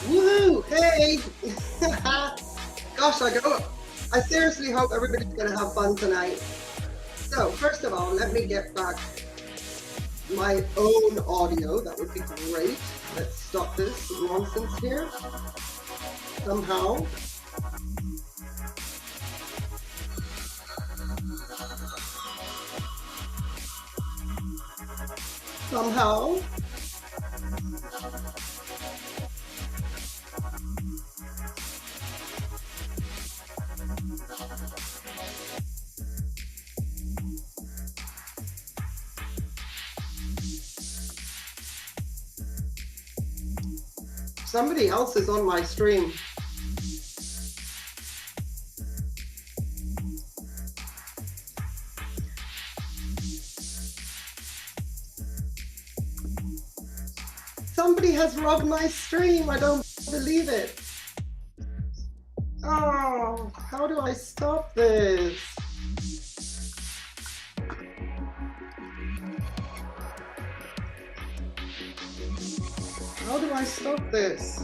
Woohoo! Hey! Gosh, I seriously hope everybody's gonna have fun tonight. So, first of all, let me get back my own audio. That would be great. Let's stop this nonsense here. Somehow. Somehow. Somebody else is on my stream. Somebody has robbed my stream. I don't believe it. Oh, how do I stop this? How do I stop this?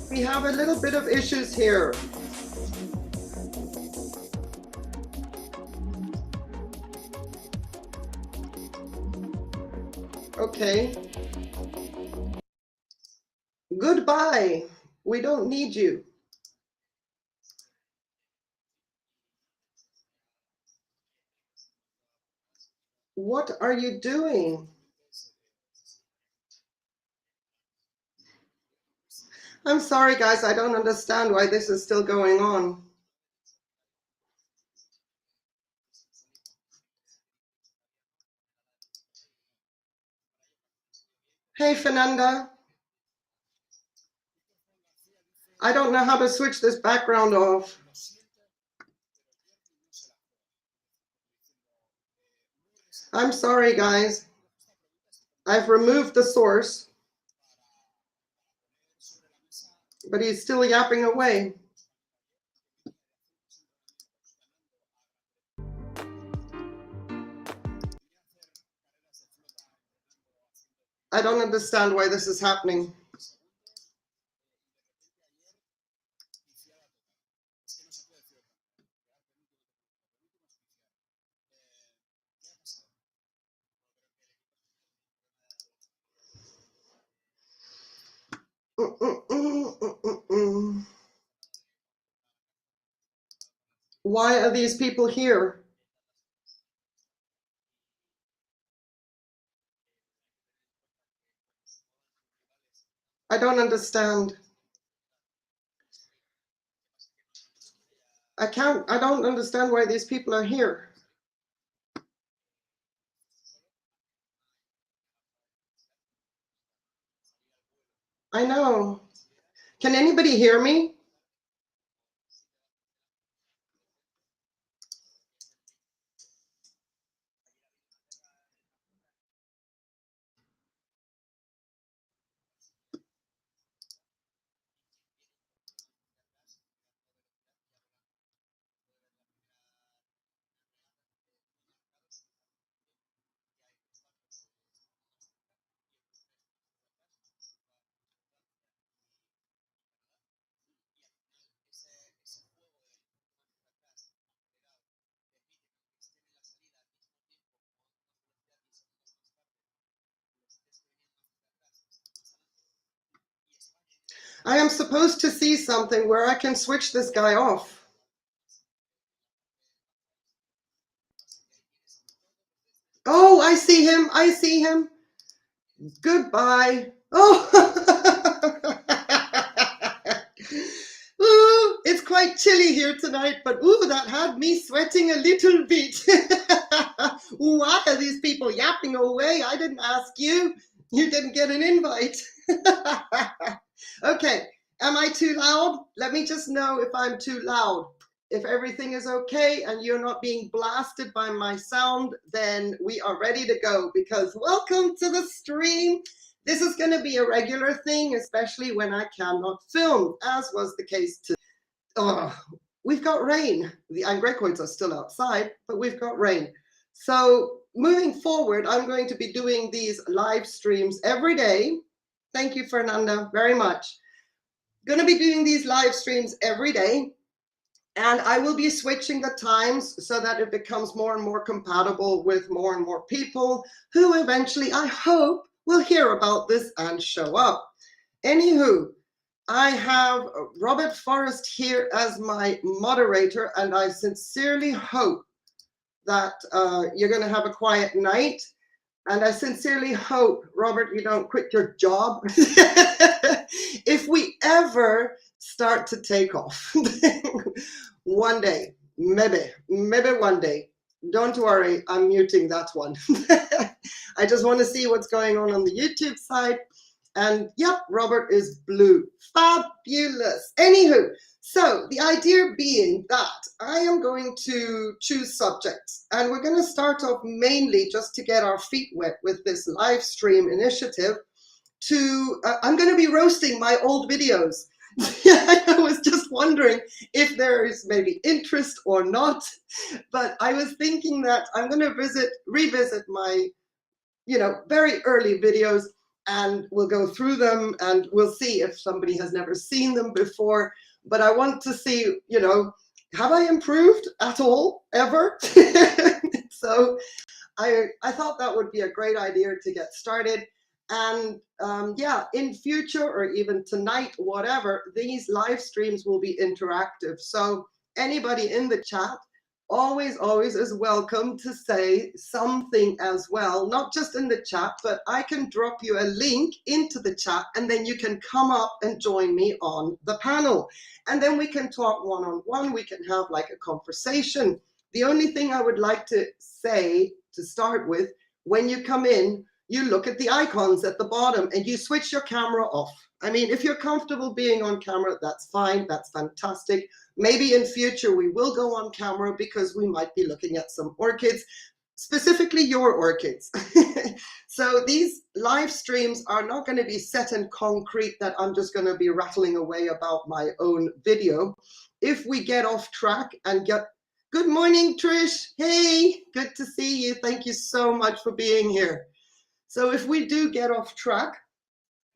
We have a little bit of issues here. Okay. Goodbye. We don't need you. What are you doing? I'm sorry, guys. I don't understand why this is still going on. Hey, Fernanda. I don't know how to switch this background off. I'm sorry, guys. I've removed the source, but he's still yapping away. I don't understand why this is happening. Why are these people here? I don't understand. I don't understand why these people are here. I know. Can anybody hear me? I am supposed to see something where I can switch this guy off. Oh, I see him. I see him. Goodbye. Oh, ooh, it's quite chilly here tonight, but ooh, that had me sweating a little bit. Why are these people yapping away? I didn't ask you. You didn't get an invite. Okay, am I too loud? Let me just know if I'm too loud. If everything is okay and you're not being blasted by my sound, then we are ready to go, because welcome to the stream. This is going to be a regular thing, especially when I cannot film, as was the case today. We've got rain. The angrecoids are still outside, but we've got rain. So moving forward, I'm going to be doing these live streams every day. Thank you, Fernanda, very much. Going to be doing these live streams every day. And I will be switching the times so that it becomes more and more compatible with more and more people who eventually, I hope, will hear about this and show up. Anywho, I have Robert Forrest here as my moderator, and I sincerely hope that you're going to have a quiet night. And I sincerely hope, Robert, you don't quit your job if we ever start to take off. One day, maybe one day. Don't worry, I'm muting that one. I just want to see what's going on the YouTube side. And yep, Robert is blue. Fabulous. Anywho, so the idea being that I am going to choose subjects, and we're going to start off mainly just to get our feet wet with this live stream initiative. I'm going to be roasting my old videos. I was just wondering if there is maybe interest or not, but I was thinking that I'm going to revisit my, very early videos, and we'll go through them and we'll see if somebody has never seen them before. But I want to see, have I improved at all, ever? So I thought that would be a great idea to get started. And in future or even tonight, whatever, these live streams will be interactive. So anybody in the chat always is welcome to say something as well, not just in the chat, but I can drop you a link into the chat and then you can come up and join me on the panel. And then we can talk one-on-one, we can have like a conversation. The only thing I would like to say to start with, when you come in, you look at the icons at the bottom and you switch your camera off. I mean, if you're comfortable being on camera, that's fine, that's fantastic. Maybe in future we will go on camera because we might be looking at some orchids, specifically your orchids. So these live streams are not going to be set in concrete that I'm just going to be rattling away about my own video. If we get off track and good morning, Trish. Hey, good to see you. Thank you so much for being here. So if we do get off track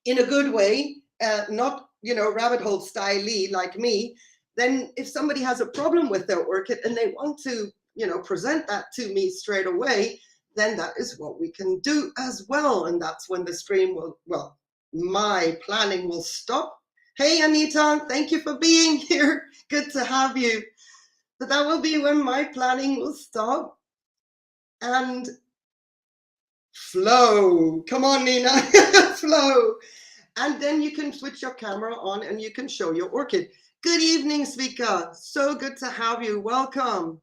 in a good way, not, rabbit hole style like me, then if somebody has a problem with their orchid and they want to, present that to me straight away, then that is what we can do as well. And that's when the stream my planning will stop. Hey, Anita, thank you for being here. Good to have you. But that will be when my planning will stop. And flow. Come on, Nina. Flow. And then you can switch your camera on and you can show your orchid. Good evening, Svika. So good to have you. Welcome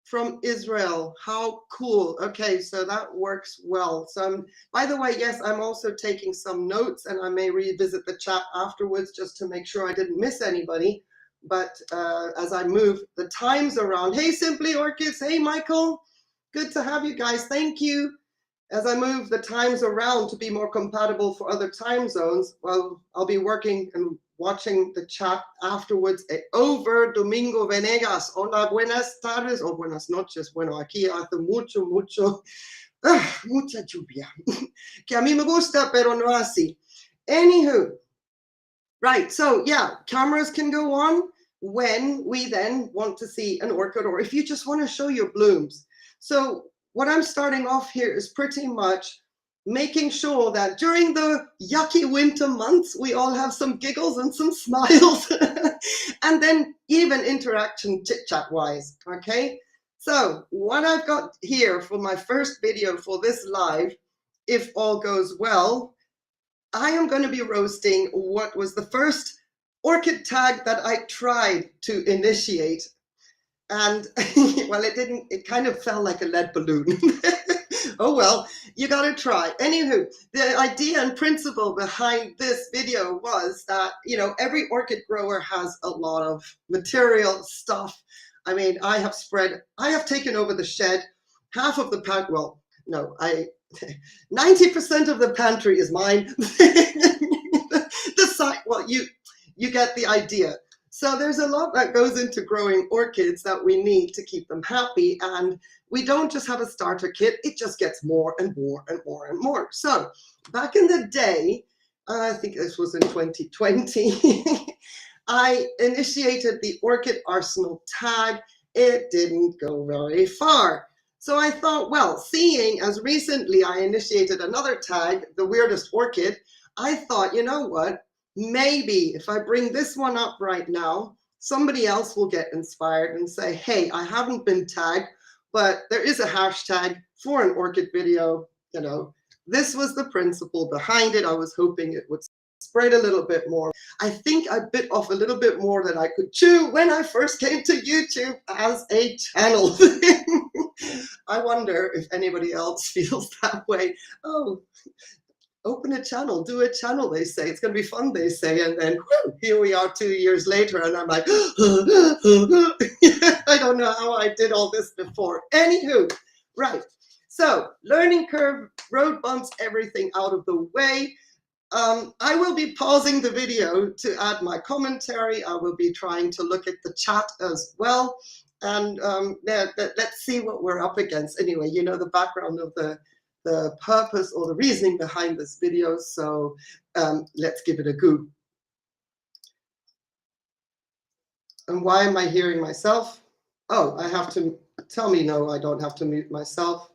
from Israel. How cool. Okay, so that works well. So, by the way, yes, I'm also taking some notes and I may revisit the chat afterwards just to make sure I didn't miss anybody. But as I move the times around, hey, Simply Orchids. Hey, Michael. Good to have you guys. Thank you. As I move the times around to be more compatible for other time zones, well, I'll be working and watching the chat afterwards. Over Domingo Venegas. Hola, buenas tardes o buenas noches. Bueno, aquí hace mucha lluvia. Que a mí me gusta, pero no así. Anywho, right, so yeah, cameras can go on when we then want to see an orchid or if you just want to show your blooms. So what I'm starting off here is pretty much making sure that during the yucky winter months, we all have some giggles and some smiles, and then even interaction chit-chat wise, okay? So what I've got here for my first video for this live, if all goes well, I am going to be roasting what was the first orchid tag that I tried to initiate. And well, it kind of felt like a lead balloon. Oh well, you gotta try. Anywho, the idea and principle behind this video was that, you know, every orchid grower has a lot of material stuff. I mean, I have taken over the shed, half of the pack, well, no, 90% of the pantry is mine. The side, well, you get the idea. So there's a lot that goes into growing orchids that we need to keep them happy, and we don't just have a starter kit, it just gets more and more and more and more. So back in the day, I think this was in 2020, I initiated the Orchid Arsenal tag. It didn't go very far. So I thought, well, seeing as recently I initiated another tag, the weirdest orchid, I thought, you know what? Maybe if I bring this one up right now, somebody else will get inspired and say, hey, I haven't been tagged, but there is a hashtag for an orchid video. You know, this was the principle behind it. I was hoping it would spread a little bit more. I think I bit off a little bit more than I could chew when I first came to YouTube as a channel. I wonder if anybody else feels that way. Oh, open a channel, do a channel, they say. It's going to be fun, they say. And then whew, here we are 2 years later, and I'm like, I don't know how I did all this before. Anywho, right. So learning curve, road bumps, everything out of the way. I will be pausing the video to add my commentary. I will be trying to look at the chat as well. And let's see what we're up against. Anyway, you know the background of the purpose or the reasoning behind this video. So let's give it a go. And why am I hearing myself? Oh, I have to tell me no, I don't have to mute myself.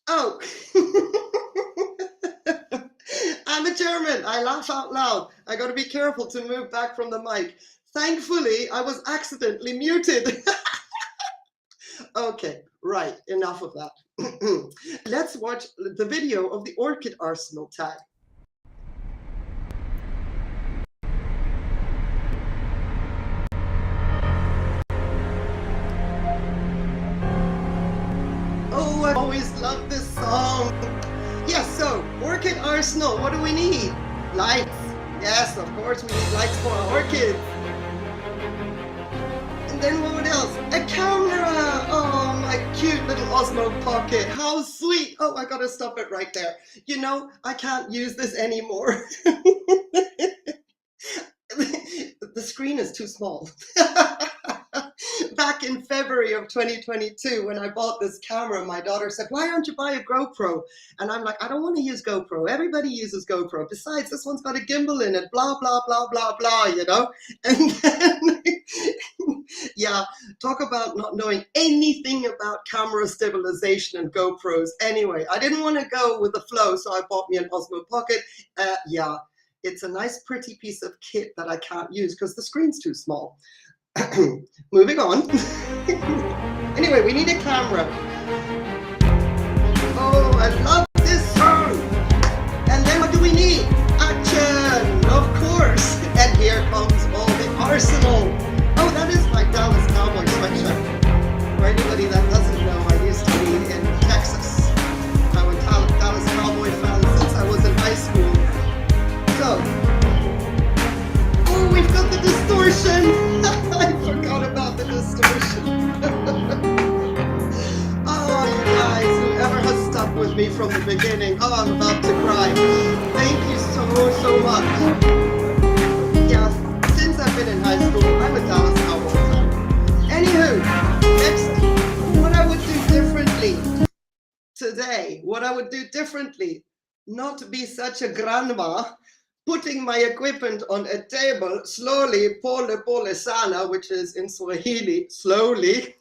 Oh, I'm a German. I laugh out loud. I got to be careful to move back from the mic. Thankfully, I was accidentally muted. Okay, right. Enough of that. Let's watch the video of the Orchid Arsenal tag. Oh, I've always loved this song. Yes, so Orchid Arsenal, what do we need? Lights. Yes, of course we need lights for our orchids. And then what else? A camera. Oh, my cute little Osmo Pocket. How sweet. Oh, I gotta stop it right there. You know, I can't use this anymore. The screen is too small. Back in February of 2022, when I bought this camera, my daughter said, why don't you buy a GoPro? And I'm like, I don't want to use GoPro. Everybody uses GoPro. Besides, this one's got a gimbal in it, blah, blah, blah, blah, blah, you know? And then, yeah, talk about not knowing anything about camera stabilization and GoPros. Anyway, I didn't want to go with the flow, so I bought me an Osmo Pocket. Yeah, it's a nice, pretty piece of kit that I can't use because the screen's too small. Moving on. Anyway, we need a camera. Oh, I love this song. And then what do we need? Action, of course. And here comes all the arsenal. Oh, that is my Dallas Cowboy sweatshirt. For anybody that doesn't know, I used to be in Texas. I'm a Dallas Cowboy fan since I was in high school. So, oh, we've got the distortion. I forgot about the distortion. Oh, you guys, whoever has stuck with me from the beginning. Oh, I'm about to cry. Thank you so much. Yeah, since I've been in high school, I'm a Dallas Cowboy fan. Anywho, next, what I would do differently today, not to be such a grandma, putting my equipment on a table slowly, pole sana, which is in Swahili, slowly.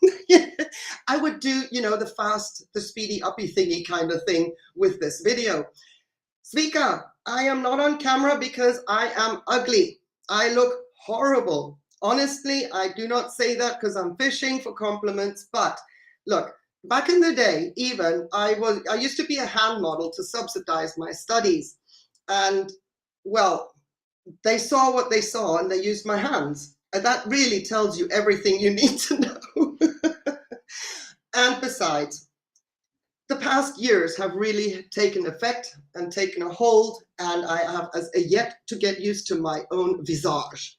I would do, you know, the fast, the speedy uppy thingy kind of thing with this video. Svika, I am not on camera because I am ugly. I look horrible. Honestly, I do not say that because I'm fishing for compliments, but look, back in the day, even, I used to be a hand model to subsidize my studies. And well, they saw what they saw and they used my hands. And that really tells you everything you need to know. And besides, the past years have really taken effect and taken a hold, and I have as yet to get used to my own visage,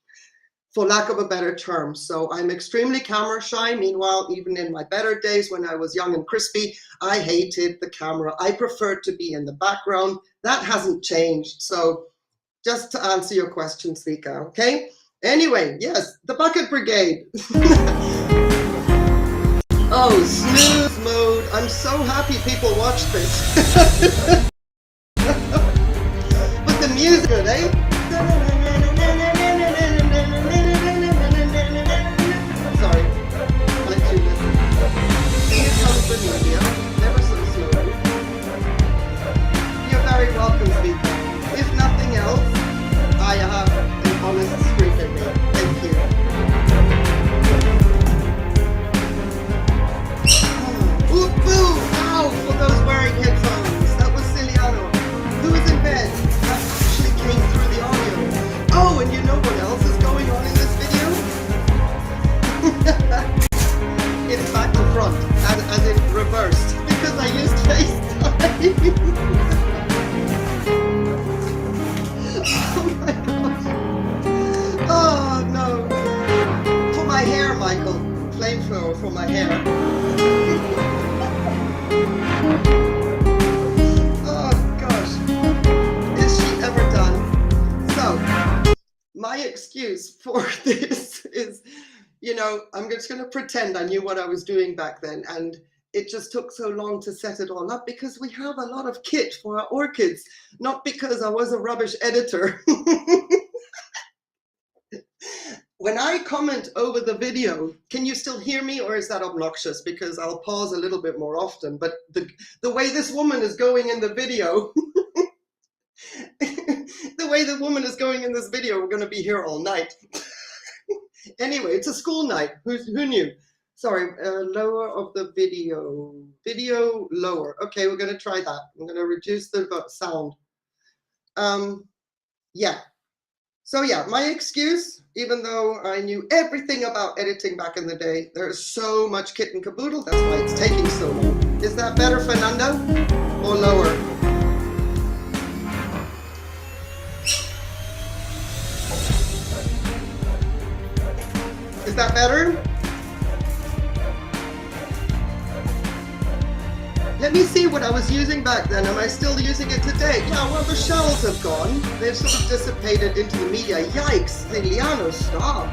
for lack of a better term. So I'm extremely camera shy. Meanwhile, even in my better days when I was young and crispy, I hated the camera. I preferred to be in the background. That hasn't changed. So just to answer your question, Svika, okay? Anyway, yes, the Bucket Brigade. Oh, snooze mode. I'm so happy people watch this. But the music, good, eh? Sorry, let you listen. Here comes the media, never so slowly. You're very welcome, Svika. If nothing else, I have an honest streak in me. Thank you. Ooh, boo! Ow! For those wearing headphones. That was Ciliano. Who is in bed? That actually came through the audio. Oh, and you know what else is going on in this video? It's back to front, as in reversed, because I used FaceTime. Oh my gosh. Oh no. For my hair, Michael. Flamethrower for my hair. Oh gosh. Is she ever done? So, my excuse for this is, you know, I'm just going to pretend I knew what I was doing back then, and it just took so long to set it all up because we have a lot of kit for our orchids, not because I was a rubbish editor. When I comment over the video, can you still hear me, or is that obnoxious? Because I'll pause a little bit more often, but the way this woman is going in the video, the way the woman is going in this video, we're going to be here all night. Anyway, it's a school night. Who knew? Sorry, lower of the video. Video lower. Okay, we're going to try that. I'm going to reduce the sound. Yeah. So yeah, my excuse, even though I knew everything about editing back in the day, there's so much kit and caboodle, that's why it's taking so long. Is that better, Fernando? Or lower? Is that better? Let me see what I was using back then. Am I still using it today? Yeah, well, the shells have gone. They've sort of dissipated into the media. Yikes, Liliano, stop.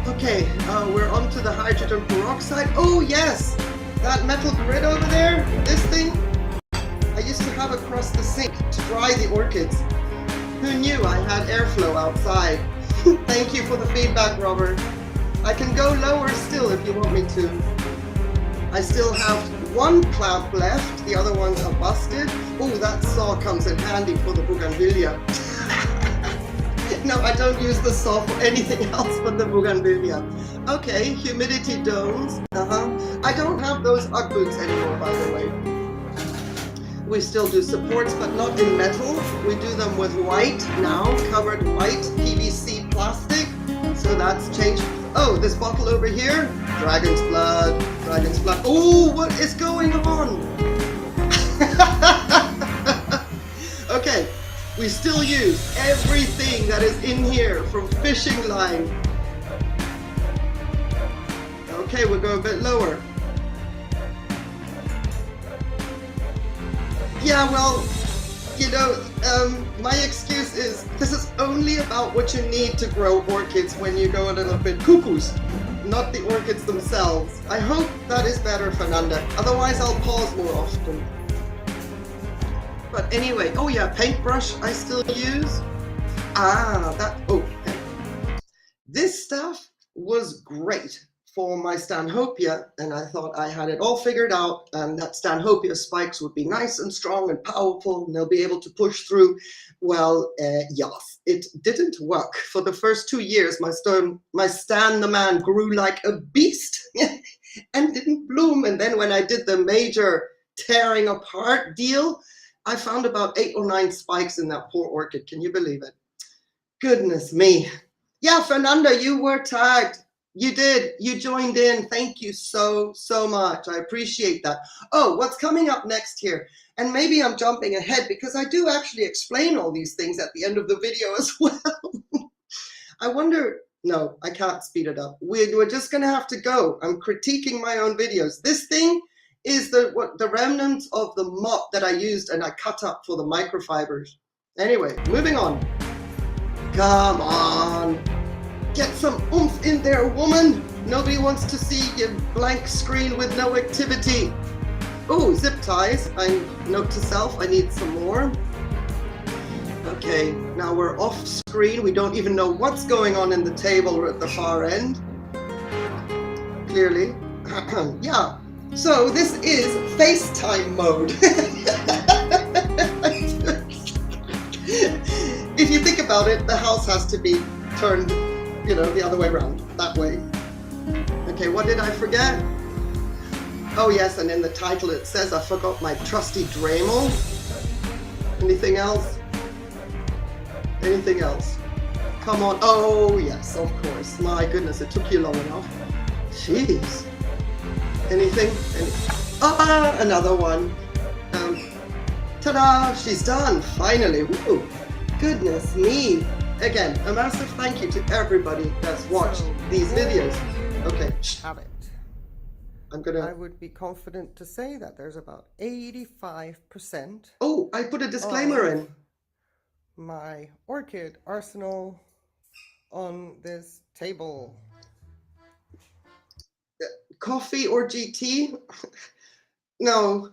Okay, we're on to the hydrogen peroxide. Oh, yes, that metal grid over there, this thing, I used to have across the sink to dry the orchids. Who knew I had airflow outside? Thank you for the feedback, Robert. I can go lower still if you want me to. I still have one clamp left, the other ones are busted. Oh, that saw comes in handy for the bougainvillea. No, I don't use the saw for anything else but the bougainvillea. Okay, humidity domes. I don't have those Ugg boots anymore, by the way. We still do supports, but not in metal. We do them with white now, covered white PVC plastic. So that's changed. Oh, this bottle over here, dragon's blood, dragon's blood. Oh, what is going on? Okay, we still use everything that is in here from fishing line. Okay, we'll go a bit lower. Yeah, well, you know, my excuse is this is only about what you need to grow orchids when you go a little bit cuckoos, not the orchids themselves. I hope that is better, Fernanda. Otherwise, I'll pause more often. But anyway, oh yeah, paintbrush I still use. This stuff was great for my Stanhopea, and I thought I had it all figured out, and that Stanhopea spikes would be nice and strong and powerful, and they'll be able to push through. Well, yes, it didn't work. For the first 2 years, my Stan the man grew like a beast and didn't bloom. And then when I did the major tearing apart deal, I found about 8 or 9 spikes in that poor orchid. Can you believe it? Goodness me. Yeah, Fernanda, you were tagged. You did. You joined in. Thank you so much. I appreciate that. Oh, what's coming up next here? And maybe I'm jumping ahead because I do actually explain all these things at the end of the video as well. I wonder, no, I can't speed it up. We're just going to have to go. I'm critiquing my own videos. This thing is the remnants of the mop that I used and I cut up for the microfibers. Anyway, moving on. Come on. Get some oomph in there, woman. Nobody wants to see your blank screen with no activity. Oh, zip ties. Note to self, I need some more. Okay, now we're off screen. We don't even know what's going on in the table at the far end. Clearly. Yeah. So this is FaceTime mode. If you think about it, the house has to be turned, the other way around, that way. Okay, what did I forget? Oh yes, and in the title it says I forgot my trusty Dremel. Anything else? Anything else? Come on. Oh yes, of course. My goodness, it took you long enough. Jeez. Anything? Another one. Ta-da! She's done, finally. Woo! Goodness me. Again, a massive thank you to everybody that's watched these videos. Okay. Have it. I would be confident to say that there's about 85%. Oh, I put a disclaimer in. My orchid arsenal on this table. Coffee or GT? No,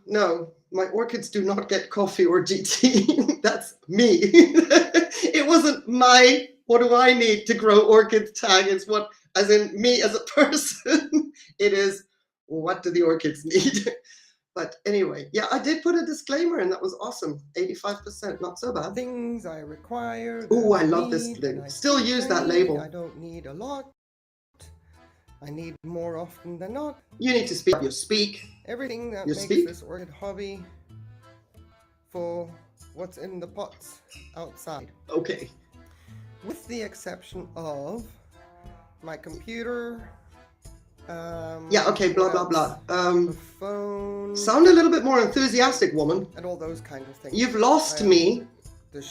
my orchids do not get coffee or GT. That's me. It wasn't my, what do I need to grow orchids tag. It's what, as in me as a person, it is, what do the orchids need? But anyway, yeah, I did put a disclaimer in. That was awesome. 85%, not so bad. Things I require. Oh, I love this thing. Still use that label. I don't need a lot. I need more often than not. You need to speak. You speak. Everything that makes this orchid hobby for what's in the pots outside. Okay. With the exception of my computer. Yeah, okay, blah, blah, blah. The phone. Sound a little bit more enthusiastic, woman. And all those kind of things. You've lost me.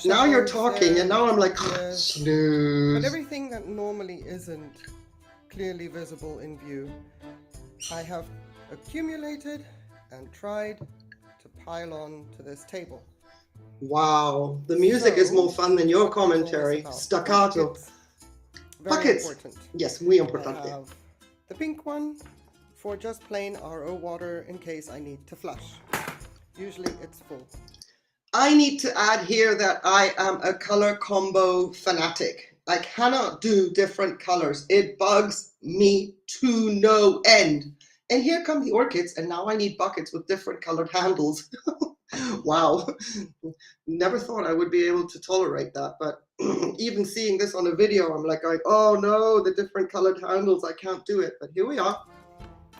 Now you're talking, and now I'm like, snooze. But everything that normally isn't clearly visible in view, I have accumulated and tried to pile on to this table. Wow, the music is more fun than your commentary. Staccato. Buckets. Important. Yes, muy importante. I have the pink one for just plain RO water in case I need to flush. Usually it's full. I need to add here that I am a color combo fanatic. I cannot do different colors. It bugs me to no end. And here come the orchids, and now I need buckets with different colored handles. Wow. Never thought I would be able to tolerate that, but even seeing this on a video, I'm like, oh no, the different colored handles, I can't do it. But here we are.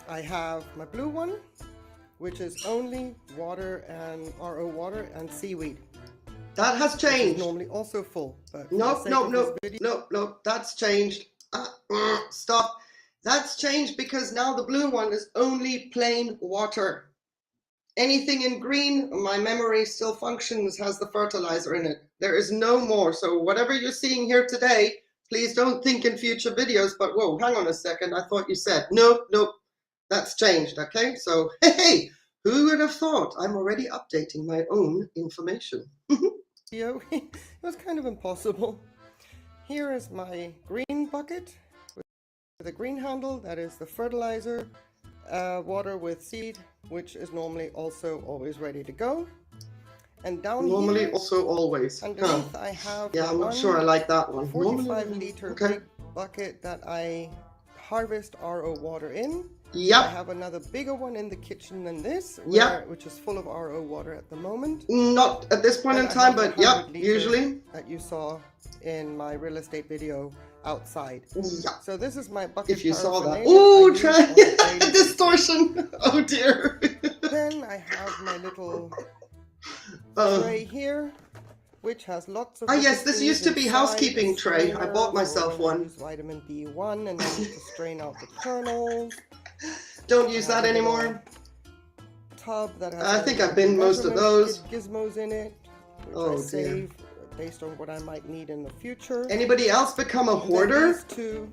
I have my blue one, which is only water and RO water and seaweed. That has changed. It's normally also full. But no, that's changed. Stop. That's changed because now the blue one is only plain water. Anything in green, my memory still functions, has the fertilizer in it. There is no more. So whatever you're seeing here today, please don't think in future videos, but whoa, hang on a second. I thought you said, nope, that's changed. Okay, so hey, who would have thought? I'm already updating my own information. It was kind of impossible. Here is my green bucket with a green handle. That is the fertilizer, water with seed, which is normally also always ready to go. And down normally here, also always. Underneath, I have I'm not sure I like that one. 45-liter big bucket that I harvest RO water in. Yep. I have another bigger one in the kitchen than this, which is full of RO water at the moment. Not at this point in time, but usually. That you saw in my real estate video outside. Yeah. So this is my bucket. If you saw that. Ooh, distortion. Oh dear. Then I have my little tray here which has lots of. Ah, yes, this used to be housekeeping tray. I bought myself one. Use vitamin B1 and then to strain out the kernels. Don't use that anymore. Tub that has. I think I've been most of those. Gizmos in it, which I save based on what I might need in the future. Anybody else become a hoarder? These two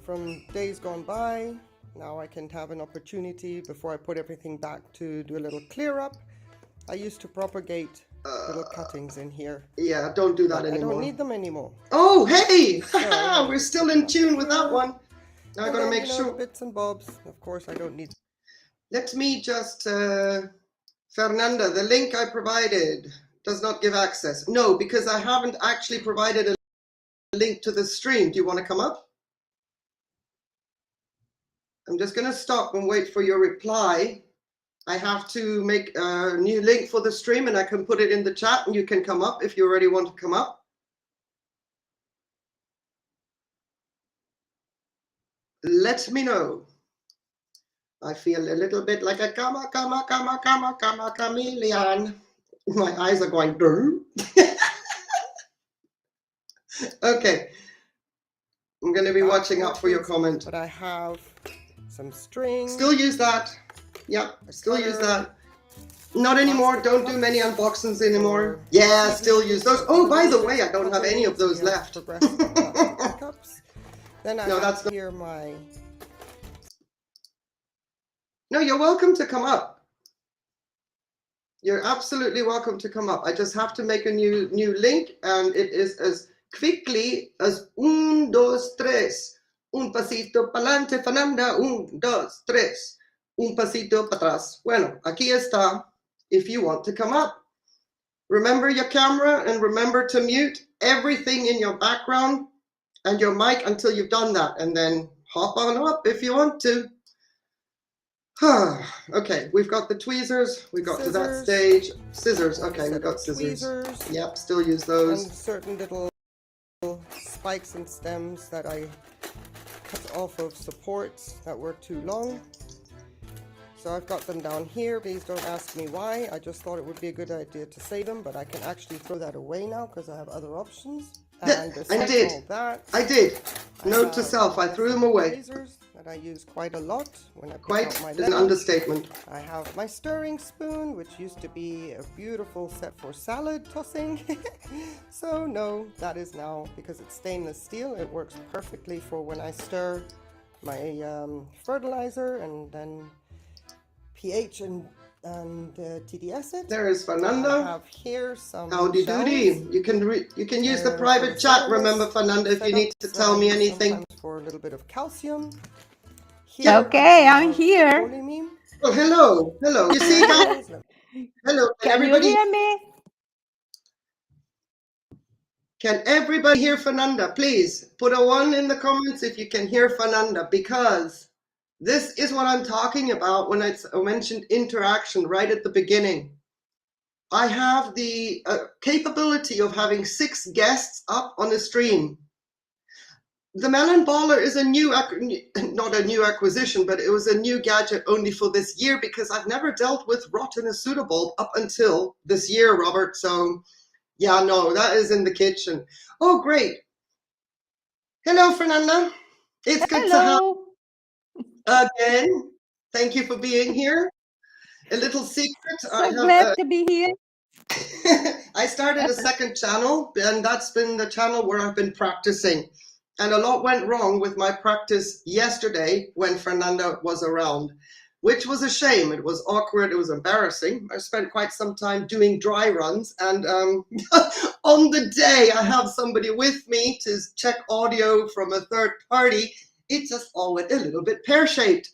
from days gone by. Now I can have an opportunity before I put everything back to do a little clear up. I used to propagate little cuttings in here. Yeah, don't do that anymore. I don't need them anymore. Oh, hey! So, we're still in tune with that one. Now I'm going to make sure. Bits and bobs. Of course, I don't need. Let me just, Fernanda, the link I provided does not give access. No, because I haven't actually provided a link to the stream. Do you want to come up? I'm just going to stop and wait for your reply. I have to make a new link for the stream and I can put it in the chat and you can come up if you already want to come up. Let me know. I feel a little bit like a chameleon. My eyes are going, okay. I'm going to be watching out for your comment. But I have some string. Still use that. Yep, still use that. Not anymore. Don't do many unboxings anymore. Yeah, still use those. Oh, by the way, I don't have any of those left. Then I have here my... No, you're welcome to come up. You're absolutely welcome to come up. I just have to make a new link, and it is as quickly as 1, 2, 3. Un pasito pa'lante, Fernanda. 1, 2, 3. Un pasito para atrás. Bueno, aquí está. If you want to come up. Remember your camera and remember to mute everything in your background and your mic until you've done that, and then hop on up if you want to. Okay, we've got the tweezers. We got scissors. To that stage. Scissors. Okay, we've got scissors. Tweezers. Yep, still use those. And certain little spikes and stems that I cut off of supports that were too long. So I've got them down here. Please don't ask me why. I just thought it would be a good idea to save them, but I can actually throw that away now because I have other options. And I did. Note to self, I threw them away. Tweezers that I use quite a lot when I pick out my lemon. An understatement. I have my stirring spoon, which used to be a beautiful set for salad tossing. So no, that is now, because it's stainless steel, it works perfectly for when I stir my fertilizer and then pH and TDS it. There is Fernanda. I have here some howdy doody. You can use the private chat. Remember, Fernanda, if you need to tell me anything. For a little bit of calcium. Here okay, I'm here. Oh, hello. You see that? Hello. Can you hear me? Can everybody hear Fernanda? Please put a 1 in the comments if you can hear Fernanda, because this is what I'm talking about when I mentioned interaction right at the beginning. I have the capability of having 6 guests up on a stream. The melon baller is a new, not a new acquisition, but it was a new gadget only for this year because I've never dealt with rot in a pseudobulb up until this year, Robert. So yeah, no, that is in the kitchen. Oh, great. Hello, Fernanda. It's good to have again. Thank you for being here. A little secret. So glad to be here. I started a second channel, and that's been the channel where I've been practicing. And a lot went wrong with my practice yesterday when Fernanda was around, which was a shame. It was awkward. It was embarrassing. I spent quite some time doing dry runs. And on the day I have somebody with me to check audio from a third party, it just all went a little bit pear-shaped.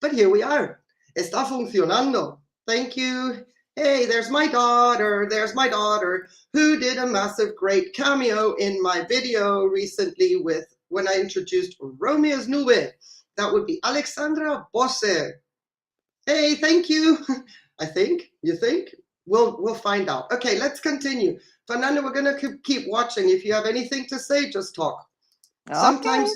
But here we are. Está funcionando. Thank you. Hey, there's my daughter. There's my daughter who did a massive great cameo in my video recently with when I introduced Romeo's Nube. That would be Alexandra Bosse. Hey, thank you. I think. You think? We'll find out. Okay, let's continue. Fernanda, we're going to keep watching. If you have anything to say, just talk. Okay.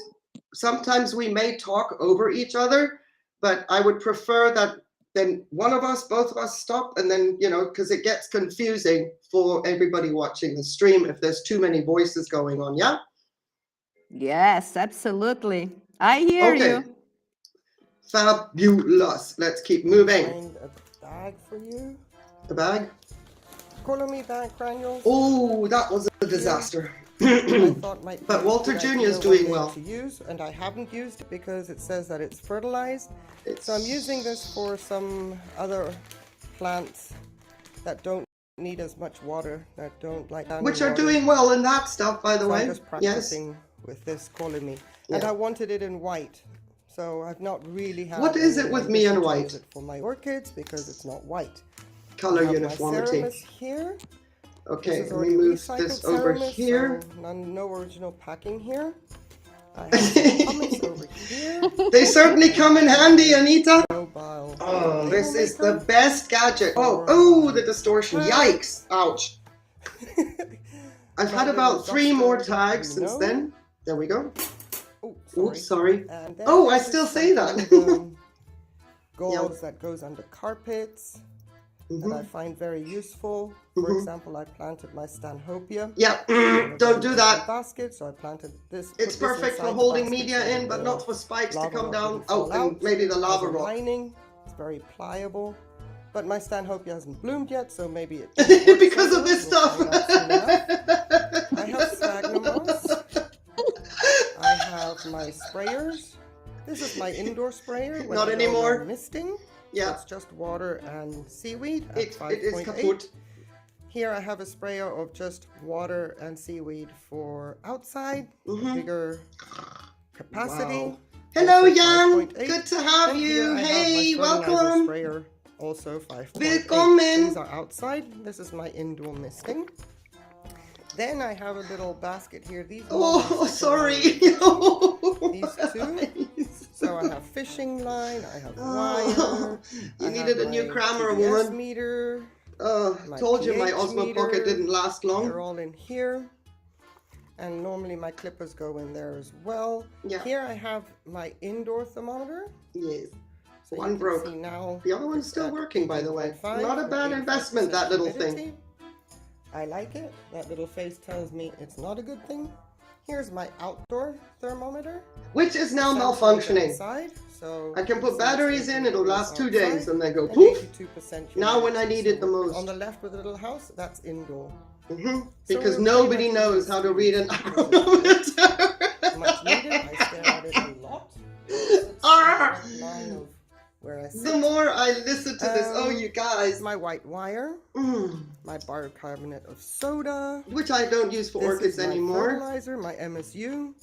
Sometimes we may talk over each other, but I would prefer that then one of us, both of us stop, and then, you know, because it gets confusing for everybody watching the stream if there's too many voices going on, yeah? Yes, absolutely. I hear Okay. you. Fabulous. Let's keep moving. Find a bag for you. The bag. Color me bag granules. Oh, that was a disaster. I thought might But be a Walter good Jr. idea is doing one day well. to use, and I haven't used it because it says that it's fertilized. It's... So I'm using this for some other plants that don't need as much water, that don't like Which are water. doing well in that stuff, by the So way. I'm just Yes. practicing with this Color Me. And Yeah. I wanted it in white. So I've not really had What is it with me and ambition to white? use it for my orchids because it's not white. Color I have uniformity. My Ceramis here. Okay, This is let me already move recycled this over Ceramis, here. So no original packing here. I have some pumice over here. They certainly come in handy, Anita. Mobile Oh, this label is the maker. best gadget. Oh, the distortion. Yikes. Ouch. I've had about 3 more tags since then. There we go. Oh, sorry. Oops, sorry. And then Oh, I this still is say some that. kind of, gauze that goes under carpets that I find very useful. For example, I planted my Stanhopea. Yeah, in a don't do very that. big basket, so I planted this. It's put this perfect for inside the holding basket media so in, but the not for spikes to lava come rock down. wouldn't Oh, fall and out. maybe the It has lava a rock. lining. It's very pliable. But my Stanhopea hasn't bloomed yet, so maybe it doesn't work Because so of this well. stuff. We'll find out soon enough. I have sphagnum moss. I have my sprayers. This is my indoor sprayer. When Not I go anymore. misting. Yeah. It's just water and seaweed at It is 5.8. kaput. Here I have a sprayer of just water and seaweed for outside, bigger capacity. Wow. Hello, also Jan. 5.8. Good to have And you. here I have Hey, my fertilizer welcome. sprayer, also 5.8. Willkommen. These are outside. This is my indoor misting. Then I have a little basket here. These Oh, molds sorry. These two. So I have fishing line, I have wire. Oh, you I needed have a new my camera, TDS woman. meter. My Told you my pH Osmo meter. Pocket didn't last They're long. all in here. And normally my clippers go in there as well. Yeah. Here I have my indoor thermometer. Yes. So One you can broke. see now The other one's it's still at working, by the way. 18.5 Not a for bad 85% investment, that little thing. humidity. I like it. That little face tells me it's not a good thing. Here's my outdoor thermometer. Which is now Sensors malfunctioning. outside, so I can put see batteries it's in, taking it'll place last 2 days, outside, and then go and poof. 82% Now when I humidity. need it the So most. On the left with the little house, that's indoor. Because we're nobody pretty much knows how to read an Much agrometer. needed. I stare at it a lot. Ah! Line of where I sit. The more I listen to this, oh, you guys. My white wire, my bicarbonate of soda. Which I don't use for This orchids is my anymore. fertilizer, my MSU.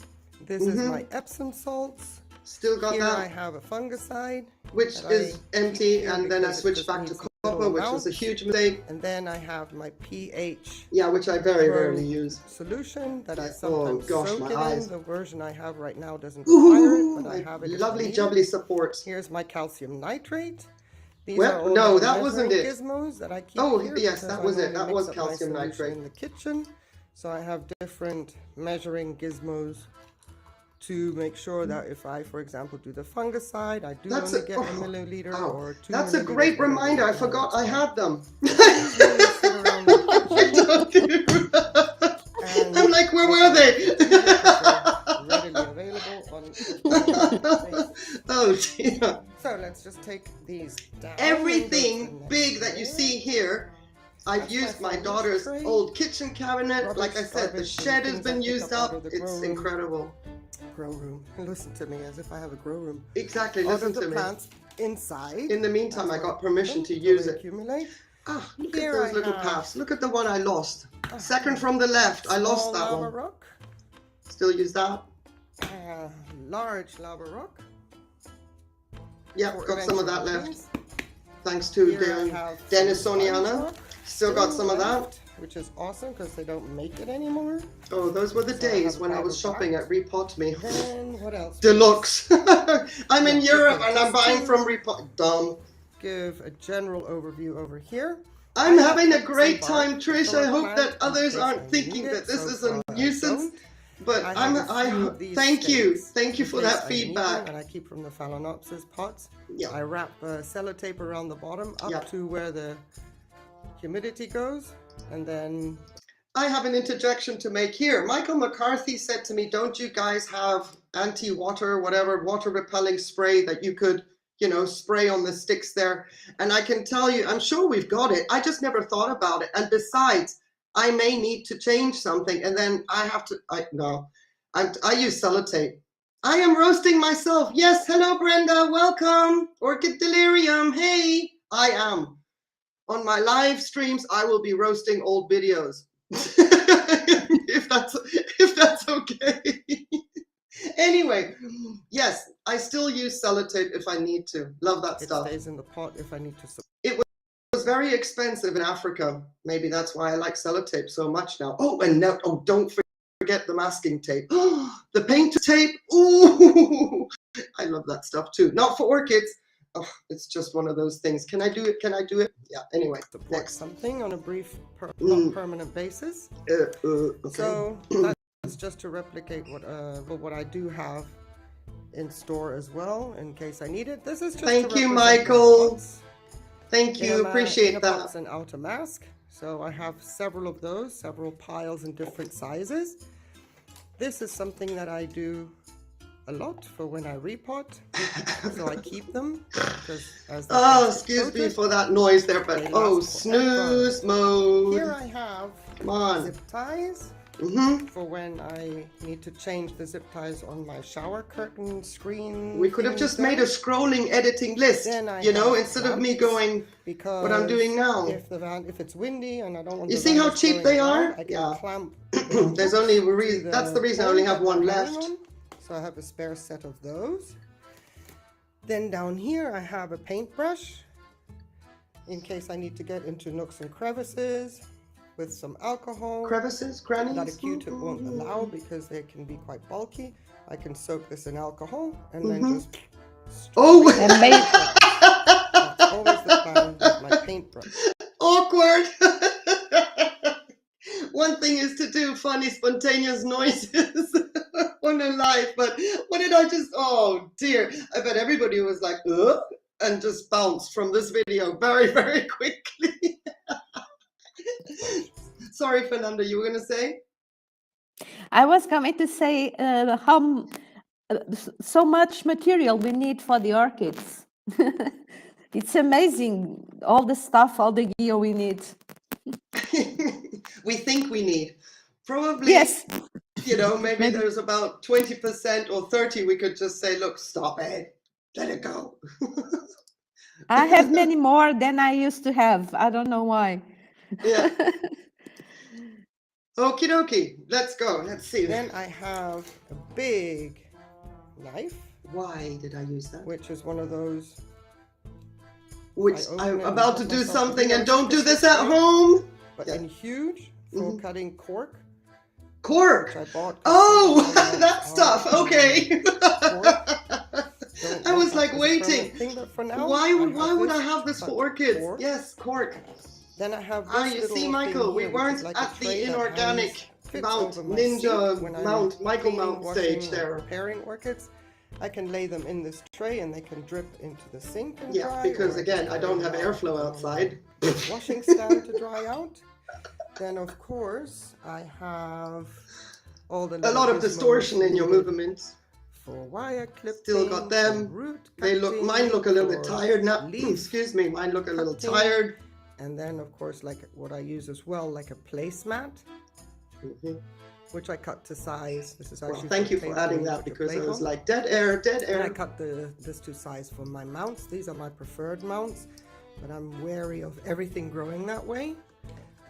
This is my Epsom salts. Still got Here I that, have a fungicide, which that is I empty, keep and here then I because it switched just back to needs a copper, little which was a amount. huge mistake. and then I have my pH Yeah, which I very Pro rarely use. solution that I Oh, sometimes gosh, soak my it eyes. in. The version I have right now doesn't require it, but I have it. if I Lovely need jubbly it. support. Here's my calcium nitrate. These Well, are all no, my that wasn't measuring it. Gizmos that I keep Oh, here yes, because that I was it. normally That mix was up my calcium solution nitrate. in the kitchen. So I have different measuring gizmos to make sure that if I, for example, do the fungicide, I do That's only a- get oh, a milliliter ow. or 2 That's a milliliters, great whatever reminder. I the forgot I standards had them. sit around the I don't do. And I'm like, where were they? are readily available on Oh dear. So let's just take these down. Everything big that you see here, I've That's used my my furnace daughter's tray. old kitchen cabinet. Rubbish, Like I said, the garbage, and shed has things I been pick used up out up. of the grow It's room. incredible. Grow room. Listen to me as if I have a grow room. Exactly, All listen of the to me. plants inside. In the meantime, I That's got where permission to they use it. accumulate. Ah, look Here at those I little have- paths. Look at the one I lost. Second from the left. I lost Small that lava one. rock. Still use that. Large lava rock. Yep, for got some of that eventual left. things. Thanks to Here I have Dennis some sponge Soniana. rock Still got some of that. left, which is awesome because they don't make it anymore. Oh, those were the So I days have when I bag was of shopping that. at Repot Me. Then what else? Deluxe. I'm in Yeah, Europe okay, and I'm just buying to- from Repot. Dumb. Give a general overview over here. I'm I have having a some great bark time, Trish. for I a hope plant that in others case aren't I thinking need that it. this So is a far, I nuisance. don't. but I have a few of these thank you stakes for in case that I need feedback. them, and I keep from the Phalaenopsis pots. Yeah. I wrap sellotape around the bottom up Yeah. to where the humidity goes, and then I have an interjection to make here. Michael McCarthy said to me, don't you guys have anti-water, whatever, water repelling spray that you could, you know, spray on the sticks there? And I can tell you, I'm sure we've got it. I just never thought about it. And besides, I may need to change something, and then I have to, I use sellotape. I am roasting myself. Yes, hello, Brenda, welcome. Orchid Delirium, hey, I am. On my live streams, I will be roasting old videos. if that's okay. Anyway, yes, I still use sellotape if I need to. Love that stuff. it stays in the pot if I need to. It was very expensive in Africa. Maybe that's why I like sellotape so much now. Oh, and now, oh, don't forget the masking tape. The painter tape. Ooh, I love that stuff too. Not for orchids. Oh, it's just one of those things. Can I do it? Can I do it? Yeah, anyway. Support Next. something on a brief, not permanent basis. Okay. So that's just to replicate what I do have in store as well, in case I need it. This is just Thank to you, represent Michael. pots. Thank you. Appreciate that. Pots and outer mask. So I have several of those, several piles in different sizes. This is something that I do a lot for when I repot, so I keep them because as excuse me for that noise there, but snooze mode. Here I have Come on. zip ties for when I need to change the zip ties on my shower curtain screen. We could have just made a scrolling editing list, you know, instead of me going what I'm doing now. If it's windy and I don't want you see how cheap they are? I can clamp. There's only a reason. That's the reason I only have one left. So I have a spare set of those. Then down here I have a paintbrush in case I need to get into nooks and crevices with some alcohol. Crevices, crannies? That a Q-tip won't allow because they can be quite bulky. I can soak this in alcohol and then just... Oh! That's always the plan with my paintbrush. Awkward! One thing is to do funny, spontaneous noises on a live, but what did I just, oh dear. I bet everybody was like, and just bounced from this video very, very quickly. Sorry, Fernanda, you were going to say? I was going to say how so much material we need for the orchids. It's amazing, all the stuff, all the gear we need. We think we need. Probably, yes. You know, maybe there's about 20% or 30 we could just say, look, stop it, let it go. I have many more than I used to have. I don't know why. Yeah. Okie dokie, let's go. Let's see. Then I have a big knife. Why did I use that? Which is one of those. Which I'm about to do something and don't do this at home. But in huge for cutting cork. Cork. Which I bought. Oh, that stuff. Okay. I was like waiting. Why would I have this for orchids? Cork. Yes, cork. Then I have this you see, Michael, we weren't like at the inorganic mount, ninja mount, Michael mount stage there. Preparing orchids, I can lay them in this tray and they can drip into the sink and dry. Yeah, because again, I don't have airflow outside. Washing stand to dry out. Then of course I have all the. A lot of distortion in your movements. For wire clipping. Still got them. They look. Mine look a little bit tired now. Excuse me. Mine look a little tired. And then, of course, like what I use as well, like a placemat, which I cut to size. This is actually. Thank you for adding that because I was like dead air, dead air. And I cut this to size for my mounts. These are my preferred mounts, but I'm wary of everything growing that way.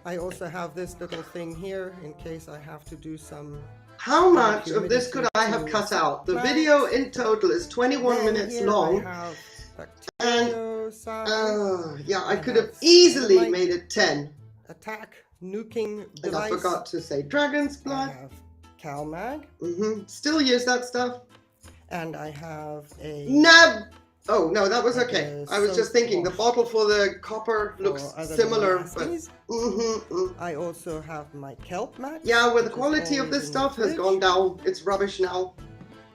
I also have this little thing here in case I have to do some. How much of this could I have cut out? The video in total is 21 minutes long. And yeah, I could have easily made it 10. Attack nuking device. And I forgot to say dragon's blood. I have CalMag. Still use that stuff. And I have a Oh, no, that was Like okay. a I was just soap thinking the wash bottle for the copper for looks other similar, little but laskies. I also have my kelp mat. yeah, well, the which is quality of always this in the stuff has fridge. gone down. It's rubbish now,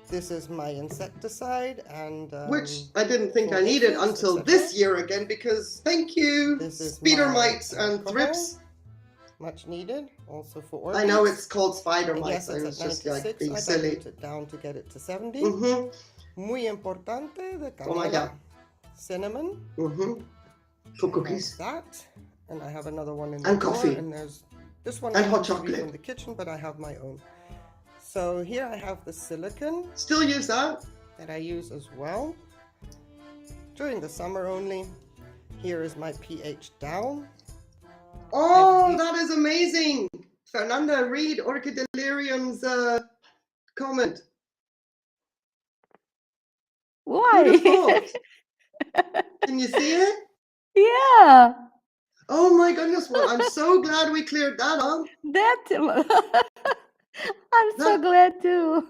This is my insecticide and which I didn't think for I needed aphids, until etc. this year again, because thank you, This is spider my mites and alcohol, thrips. much needed, also for I orchids. know it's called spider And mites. yes, I it's was at just like 96. being I silly. dilute it down to get it to 70. Mm-hmm. Muy importante de Oh my canela, God. cinnamon. Mm-hmm. For I cookies. have that, and I have another one in the And drawer, coffee. and there's this one And I hot used to be chocolate. from the kitchen, but I have my own. So here I have the silicone Still use that? that I use as well during the summer only. Here is my pH down. Oh, that is amazing. Fernanda, read Orchid Delirium's comment. Why? Who'd have thought? Can you see it? Yeah, Oh my goodness, well, I'm so glad we cleared that up. that I'm so That- glad too.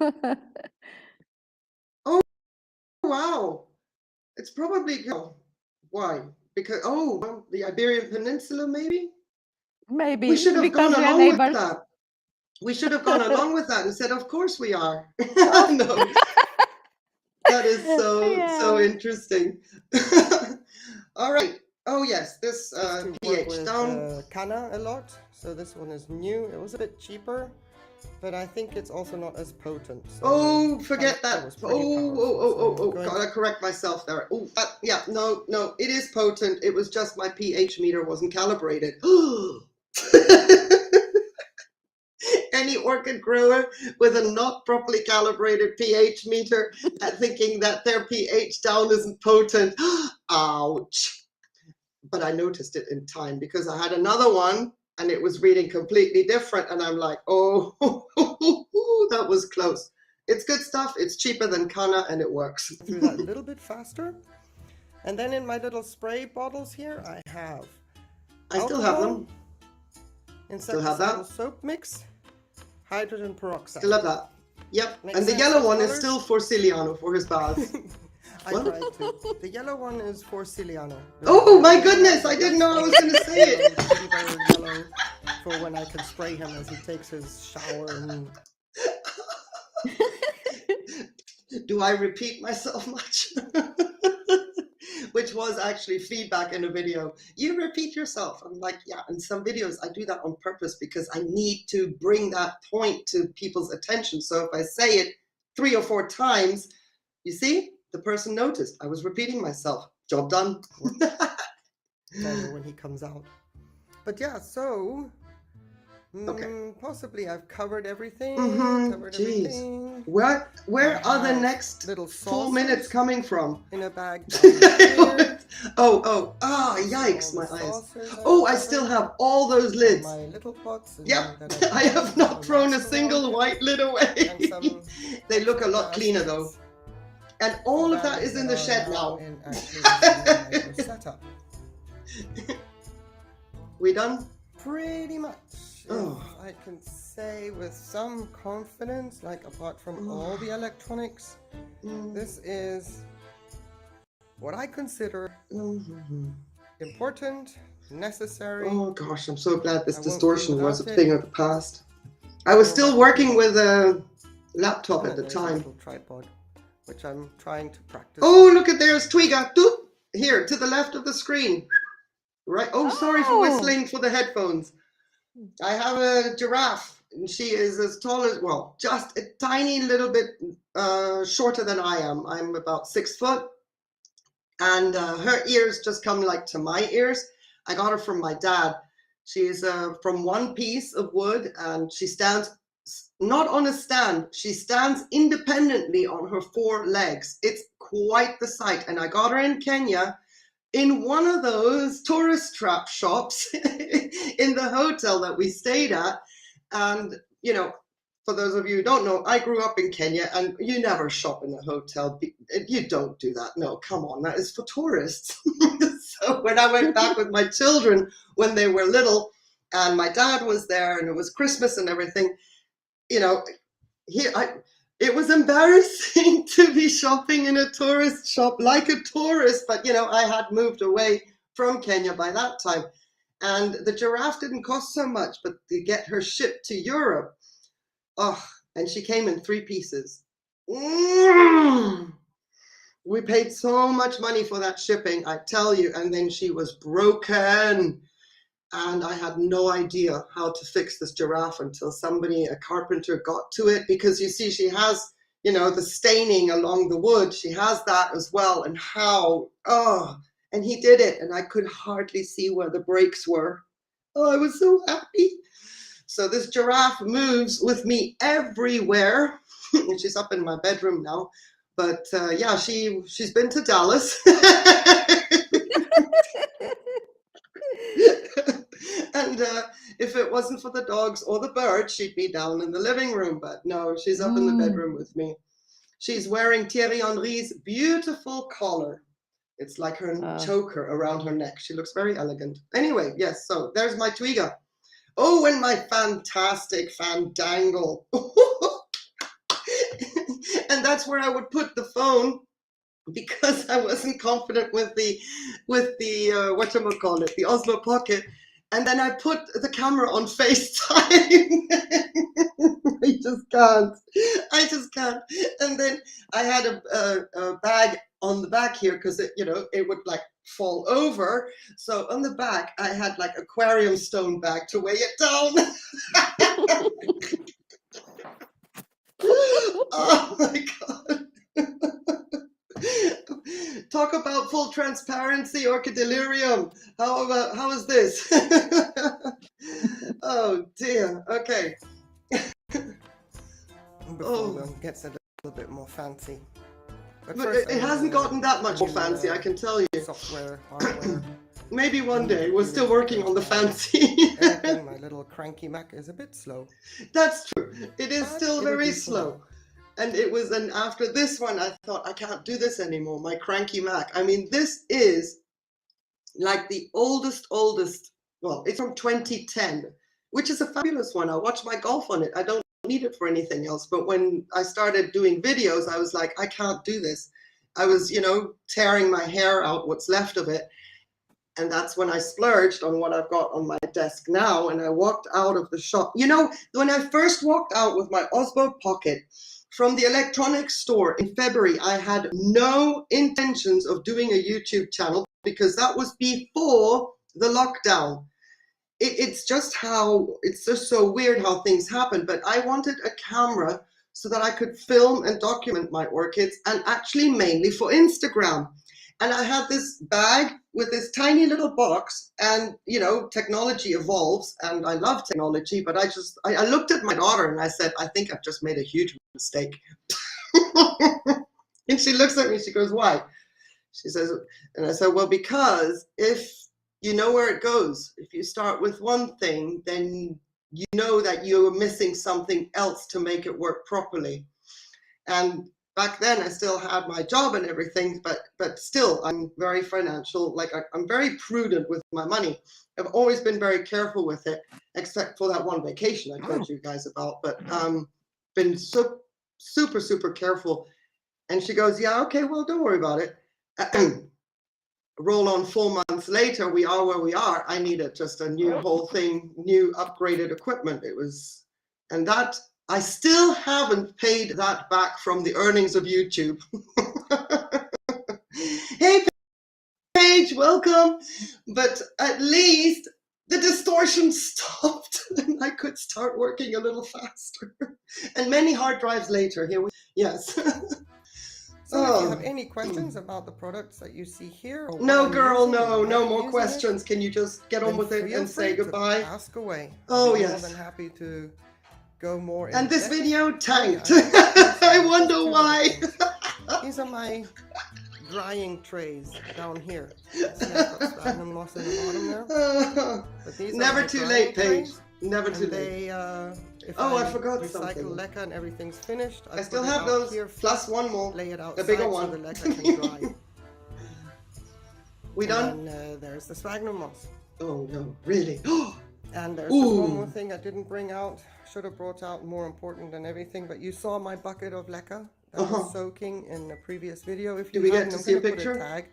Wow. It's probably, why? Because, well, the Iberian Peninsula, maybe? Maybe We should have because gone we are along with neighbors. that. We should have gone along with that and said, of course we are. No, that is so Yeah. interesting. All right. Oh yes, this To work pH with down. canna a lot. So this one is new. It was a bit cheaper, but I think it's also not as potent. So Oh, forget canna that. was Oh, pretty powerful. So going- gotta correct myself there. Oh, yeah, no, it is potent. It was just my pH meter wasn't calibrated. Any orchid grower with a not properly calibrated pH meter thinking that their pH down isn't potent. Ouch. But I noticed it in time because I had another one and it was reading completely different. And I'm like, oh, that was close. It's good stuff. It's cheaper than canna and it works. through that a little bit faster. And then in my little spray bottles here, I have I still have alcohol, them. Still have that. insecticidal soap mix, hydrogen peroxide. Still have that. Yep. Makes And the sense yellow of one is colors? still for Ciliano for his baths. I What? tried to. The yellow one is for Ciliano. Oh my goodness, I didn't know I was going to say it. Yellow for when I can spray him as he takes his shower. And... Do I repeat myself much? Which was actually feedback in a video. You repeat yourself. I'm like, yeah, in some videos I do that on purpose because I need to bring that point to people's attention. So if I say it 3 or 4 times, you see, the person noticed. I was repeating myself. Job done. Better when he comes out. But yeah, so Okay. possibly I've covered everything. Covered Jeez. everything. Where are the next little 4 minutes saucers coming from? in a bag down here. Yikes, my All the eyes. saucers Oh, I covered. still have all those lids. My little pots. Yep, that I have not thrown a lots of single on. white lid And away. some They look a lot cleaner though. baskets. And all of that Bags is in that the are shed now. in actually the micro setup. We done? Pretty much. Oh. If I can say with some confidence, like apart from all the electronics, this is what I consider important, necessary. Oh gosh, I'm so glad this I won't do distortion was a without thing it. of the past. I was still working with a laptop at the There's a time. little tripod, which I'm trying to practice. Oh, look at there's Twiga. Doop. Here, to the left of the screen. Right. Oh, sorry for Oh. whistling for the headphones. I have a giraffe. And she is as tall as, well, just a tiny little bit shorter than I am. I'm about 6 foot. And her ears just come like to my ears. I got her from my dad. She's from one piece of wood and she stands not on a stand. She stands independently on her 4 legs. It's quite the sight. And I got her in Kenya in one of those tourist trap shops in the hotel that we stayed at. And, you know, for those of you who don't know, I grew up in Kenya and you never shop in a hotel. You don't do that. No, come on, that is for tourists. So when I went back with my children when they were little and my dad was there and it was Christmas and everything, you know, it was embarrassing to be shopping in a tourist shop like a tourist, but you know, I had moved away from Kenya by that time. And the giraffe didn't cost so much, but to get her shipped to Europe, oh, and she came in 3 pieces. We paid so much money for that shipping, I tell you, and then she was broken. And I had no idea how to fix this giraffe until somebody, a carpenter, got to it, because you see, she has, you know, the staining along the wood. She has that as well. And how, oh, and he did it, and I could hardly see where the breaks were. Oh, I was so happy. So this giraffe moves with me everywhere. She's up in my bedroom now. But yeah, she's been to Dallas. And if it wasn't for the dogs or the birds, she'd be down in the living room. But no, she's up in the bedroom with me. She's wearing Thierry Henry's beautiful collar. It's like her choker around her neck. She looks very elegant. Anyway, yes, so there's my Twiga. Oh, and my fantastic Fandangle. And that's where I would put the phone, because I wasn't confident with the whatchamacallit, the Oslo Pocket. And then I put the camera on FaceTime. I just can't. And then I had a bag on the back here, because it, you know, it would like fall over. So on the back, I had like aquarium stone bag to weigh it down. Oh my God. Talk about full transparency, orchidelirium. How is this? Oh dear. Okay. Before it gets a little bit more fancy. But it hasn't gotten that much more fancy, I can tell you. Software, hardware. Maybe one day. We're still working on the fancy. My little cranky Mac is a bit slow. That's true. It is still very slow. And it was, and after this one, I thought, I can't do this anymore, my cranky Mac. I mean, this is like the oldest, well, it's from 2010, which is a fabulous one. I watch my golf on it. I don't need it for anything else. But when I started doing videos, I was like, I can't do this. I was, you know, tearing my hair out, what's left of it. And that's when I splurged on what I've got on my desk now. And I walked out of the shop. You know, when I first walked out with my Osbo Pocket from the electronics store in February, I had no intentions of doing a YouTube channel, because that was before the lockdown. It's just so weird how things happen. But I wanted a camera so that I could film and document my orchids, and actually mainly for Instagram. And I had this bag with this tiny little box, and you know, technology evolves, and I love technology, but I looked at my daughter and I said, I think I've just made a huge mistake. And she looks at me, she goes, why? She says, and I said, well, because if you know where it goes, if you start with one thing, then you know that you're missing something else to make it work properly. And back then I still had my job and everything, but still I'm very financial. Like I'm very prudent with my money. I've always been very careful with it, except for that one vacation I told you guys about, but been so super careful. And she goes, yeah, okay, well, don't worry about it. Roll on 4 months later, we are where we are. I needed just a new whole thing, new upgraded equipment. It was, and that I still haven't paid that back from the earnings of YouTube. Hey, Paige, welcome. But at least the distortion stopped and I could start working a little faster. And many hard drives later, yes. So if you have any questions about the products that you see here? No, girl, no more questions. Can you just get on with it and say goodbye? Ask away. Oh, I'm yes. more than happy to go more. And this video tanked. I wonder why. These are my drying trays down here. See, I've got sphagnum moss in the bottom there. But these Never too late, Paige. Never too late. If I forgot recycle something. leca and everything's finished, I still have those. Here, plus one more. Lay it outside the bigger one. so the leca can dry. We done? And there's the sphagnum moss. Oh no, really? And there's one more thing I didn't bring out. should have brought out more important than everything, but you saw my bucket of leca that was soaking in a previous video. If you Do we get haven't, to I'm see a gonna put picture?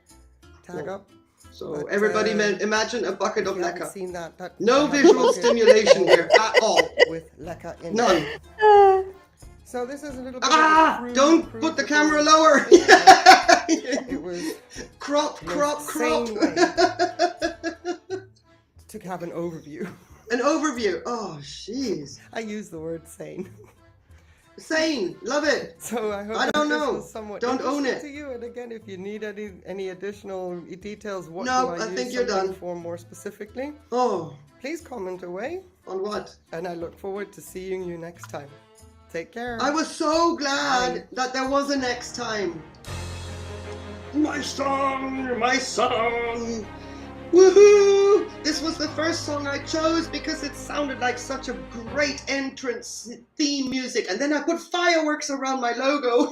tag up. So But, everybody imagine a bucket of If you haven't leca. seen that, I No have a visual bucket stimulation here at all. with leca in None. it. So this is a little bit of a crude, Don't crude put the little camera lower. thing, but it was Crop. sane way to have an overview. An overview. Oh, jeez. I use the word sane. Sane. Love it. So I hope I don't this know. was somewhat Don't own interesting it. to you. And again, if you need any additional details, what No, do I I use think you're something done. for more specifically, Oh, please comment away. on what? And I look forward to seeing you next time. Take care. I was so glad Bye. that there was a next time. My song, my song. Woohoo! This was the first song I chose because it sounded like such a great entrance theme music. And then I put fireworks around my logo.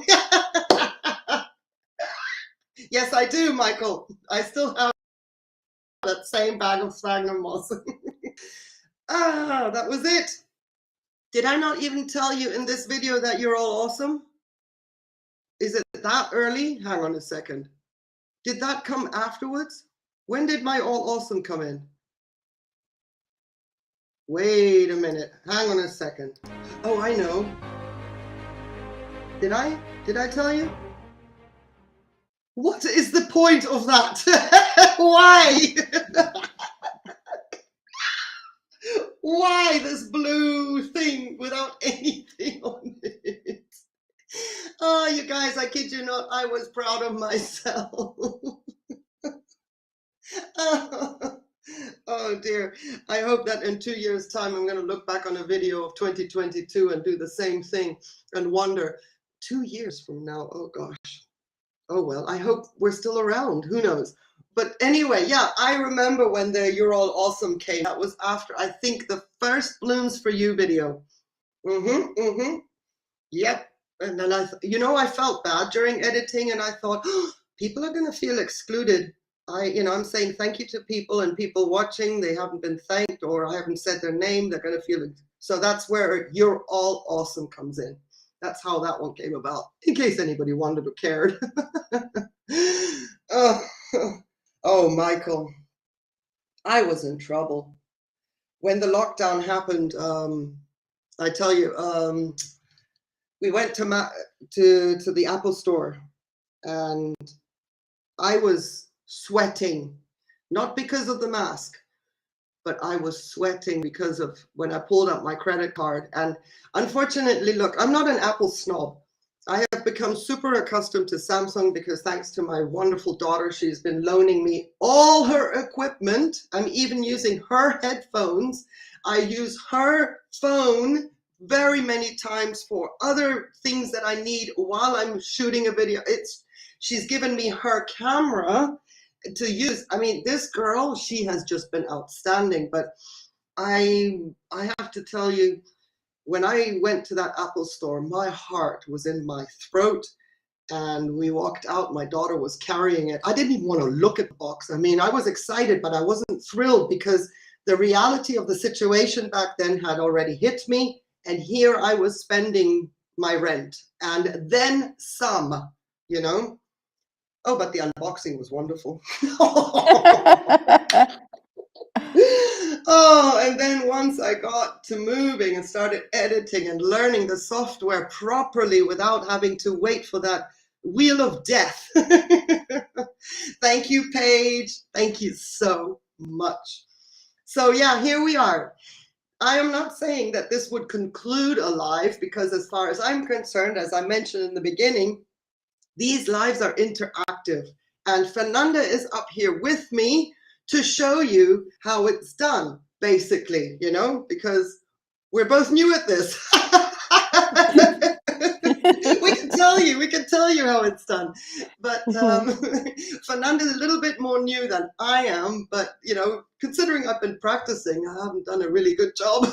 Yes, I do, Michael. I still have that same bag of sphagnum moss. That was it. Did I not even tell you in this video that you're all awesome? Is it that early? Hang on a second. Did that come afterwards? When did my all awesome come in? Wait a minute. Hang on a second. Oh, I know. Did I tell you? What is the point of that? Why? Why this blue thing without anything on it? Oh, you guys, I kid you not, I was proud of myself. Oh dear. I hope that in 2 years' time I'm going to look back on a video of 2022 and do the same thing and wonder, 2 years from now, oh gosh. Oh well, I hope we're still around. Who knows? But anyway, yeah, I remember when the You're All Awesome came. That was after, I think, the first Blooms for You video. Yep. And then I felt bad during editing, and I thought, oh, people are going to feel excluded. I'm saying thank you to people, and people watching, they haven't been thanked, or I haven't said their name, they're going to feel it. So that's where You're All Awesome comes in. That's how that one came about, in case anybody wondered or cared. Oh, Michael, I was in trouble. When the lockdown happened, I tell you, we went to the Apple store, and I was sweating, not because of the mask, but I was sweating because of when I pulled out my credit card. And unfortunately, look, I'm not an Apple snob. I have become super accustomed to Samsung because thanks to my wonderful daughter, she's been loaning me all her equipment. I'm even using her headphones. I use her phone very many times for other things that I need while I'm shooting a video. She's given me her camera to use. I mean, this girl, she has just been outstanding. But I have to tell you, when I went to that Apple store, my heart was in my throat, and we walked out. My daughter was carrying it. I didn't even want to look at the box. I mean, I was excited, but I wasn't thrilled because the reality of the situation back then had already hit me. And here I was spending my rent and then some, Oh, but the unboxing was wonderful. Oh, and then once I got to moving and started editing and learning the software properly without having to wait for that wheel of death. Thank you, Paige. Thank you so much. So yeah, here we are. I am not saying that this would conclude a live, because as far as I'm concerned, as I mentioned in the beginning, these lives are interactive. And Fernanda is up here with me to show you how it's done, basically, because we're both new at this. we can tell you how it's done. But Fernanda is a little bit more new than I am, but considering I've been practicing, I haven't done a really good job.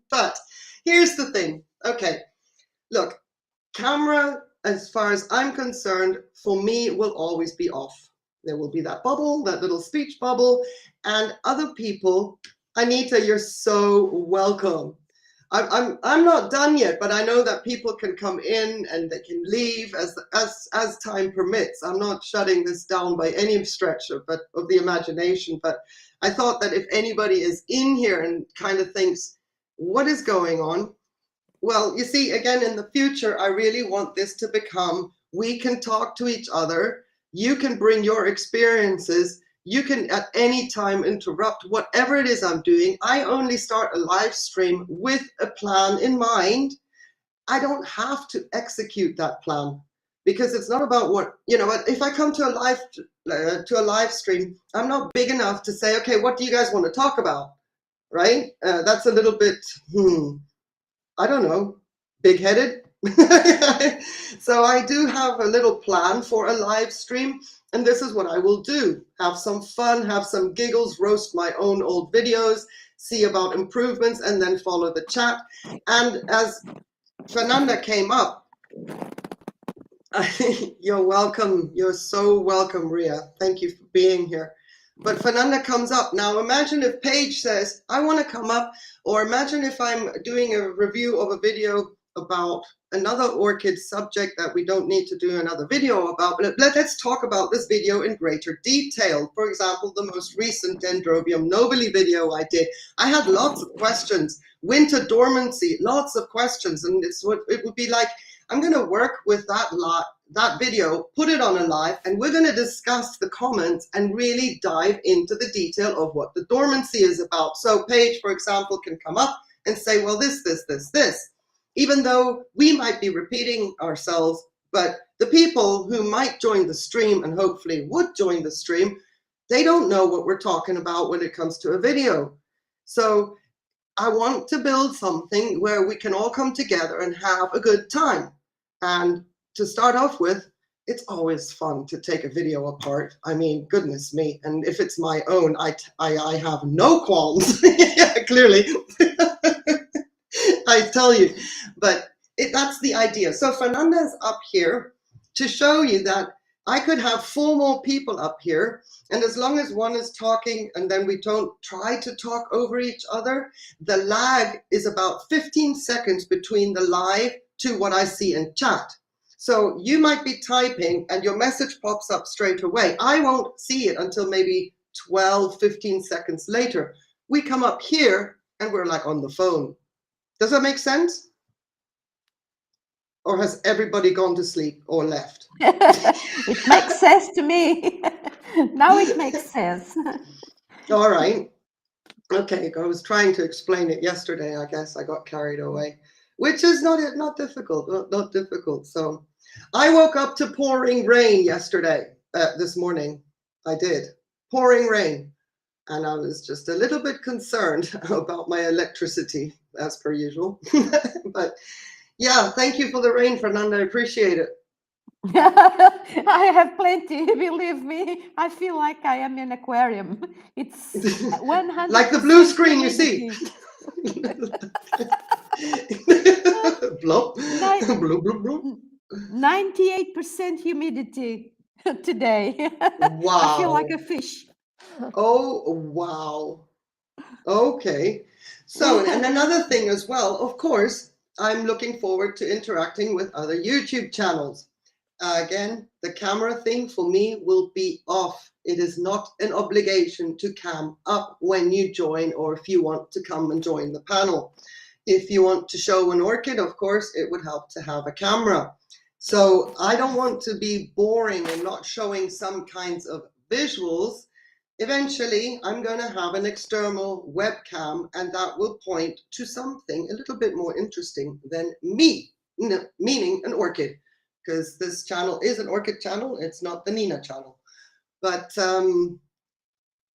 But here's the thing. Okay, look, camera, as far as I'm concerned, for me, will always be off. There will be that bubble, that little speech bubble, and other people. Anita, you're so welcome. I'm not done yet, but I know that people can come in and they can leave as time permits. I'm not shutting this down by any stretch of the imagination, but I thought that if anybody is in here and kind of thinks, what is going on? Well, you see, again, in the future, I really want this to become, we can talk to each other. You can bring your experiences. You can at any time interrupt whatever it is I'm doing. I only start a live stream with a plan in mind. I don't have to execute that plan because it's not about what, if I come to a live stream, I'm not big enough to say, okay, what do you guys want to talk about? Right? That's a little bit, I don't know, big-headed. So I do have a little plan for a live stream, and this is what I will do. Have some fun, have some giggles, roast my own old videos, see about improvements, and then follow the chat. And as Fernanda came up, you're welcome. You're so welcome, Ria. Thank you for being here. But Fernanda comes up. Now imagine if Paige says, I want to come up, or imagine if I'm doing a review of a video about another orchid subject that we don't need to do another video about, but let's talk about this video in greater detail. For example, the most recent Dendrobium nobile video I did, I had lots of questions. Winter dormancy, lots of questions, and it would be like, I'm going to work with that video, put it on a live, and we're going to discuss the comments and really dive into the detail of what the dormancy is about. So Paige, for example, can come up and say, well, this, even though we might be repeating ourselves, but the people who might join the stream and hopefully would join the stream, they don't know what we're talking about when it comes to a video. So I want to build something where we can all come together and have a good time. And to start off with, it's always fun to take a video apart. I mean, goodness me. And if it's my own, I have no qualms. Yeah, clearly. I tell you. But that's the idea. So Fernanda's up here to show you that I could have 4 more people up here. And as long as one is talking and then we don't try to talk over each other, the lag is about 15 seconds between the live to what I see in chat. So you might be typing and your message pops up straight away. I won't see it until maybe 12, 15 seconds later. We come up here and we're like on the phone. Does that make sense? Or has everybody gone to sleep or left? It makes sense to me. Now it makes sense. All right. Okay, I was trying to explain it yesterday. I guess I got carried away, which is not difficult, not difficult. So I woke up to pouring rain yesterday, this morning. I did. Pouring rain. And I was just a little bit concerned about my electricity, as per usual. But yeah, thank you for the rain, Fernanda. I appreciate it. I have plenty, believe me. I feel like I am in an aquarium. It's 100% like the blue screen you see. Blop. Bloop, bloop, bloop. 98% humidity today. Wow. I feel like a fish. Oh, wow. Okay. So, and another thing as well, of course, I'm looking forward to interacting with other YouTube channels. Again, the camera thing for me will be off. It is not an obligation to cam up when you join or if you want to come and join the panel. If you want to show an orchid, of course, it would help to have a camera. So I don't want to be boring and not showing some kinds of visuals. Eventually, I'm going to have an external webcam, and that will point to something a little bit more interesting than me, meaning an orchid, because this channel is an orchid channel. It's not the Nina channel. But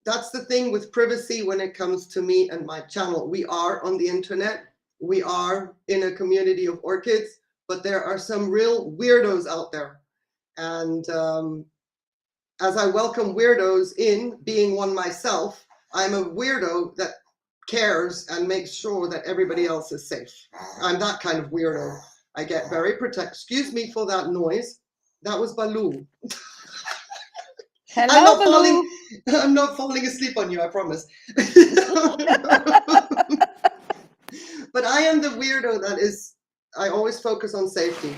that's the thing with privacy when it comes to me and my channel. We are on the internet. We are in a community of orchids, but there are some real weirdos out there. And as I welcome weirdos in, being one myself, I'm a weirdo that cares and makes sure that everybody else is safe. I'm that kind of weirdo. I get very excuse me for that noise. That was Baloo. Hello, I'm not falling asleep on you, I promise. But I am the weirdo that is, I always focus on safety.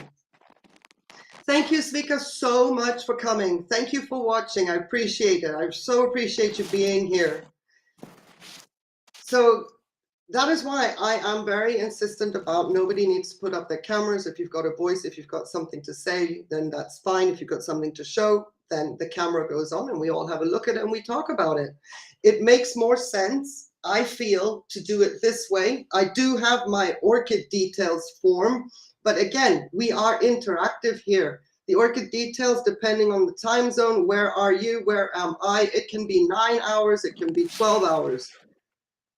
Thank you, Svika, so much for coming. Thank you for watching. I appreciate it. I so appreciate you being here. So that is why I am very insistent about nobody needs to put up their cameras. If you've got a voice, if you've got something to say, then that's fine. If you've got something to show, then the camera goes on and we all have a look at it and we talk about it. It makes more sense, I feel, to do it this way. I do have my orchid details form, but again, we are interactive here. The orchid details, depending on the time zone, where are you, where am I? It can be 9 hours, it can be 12 hours.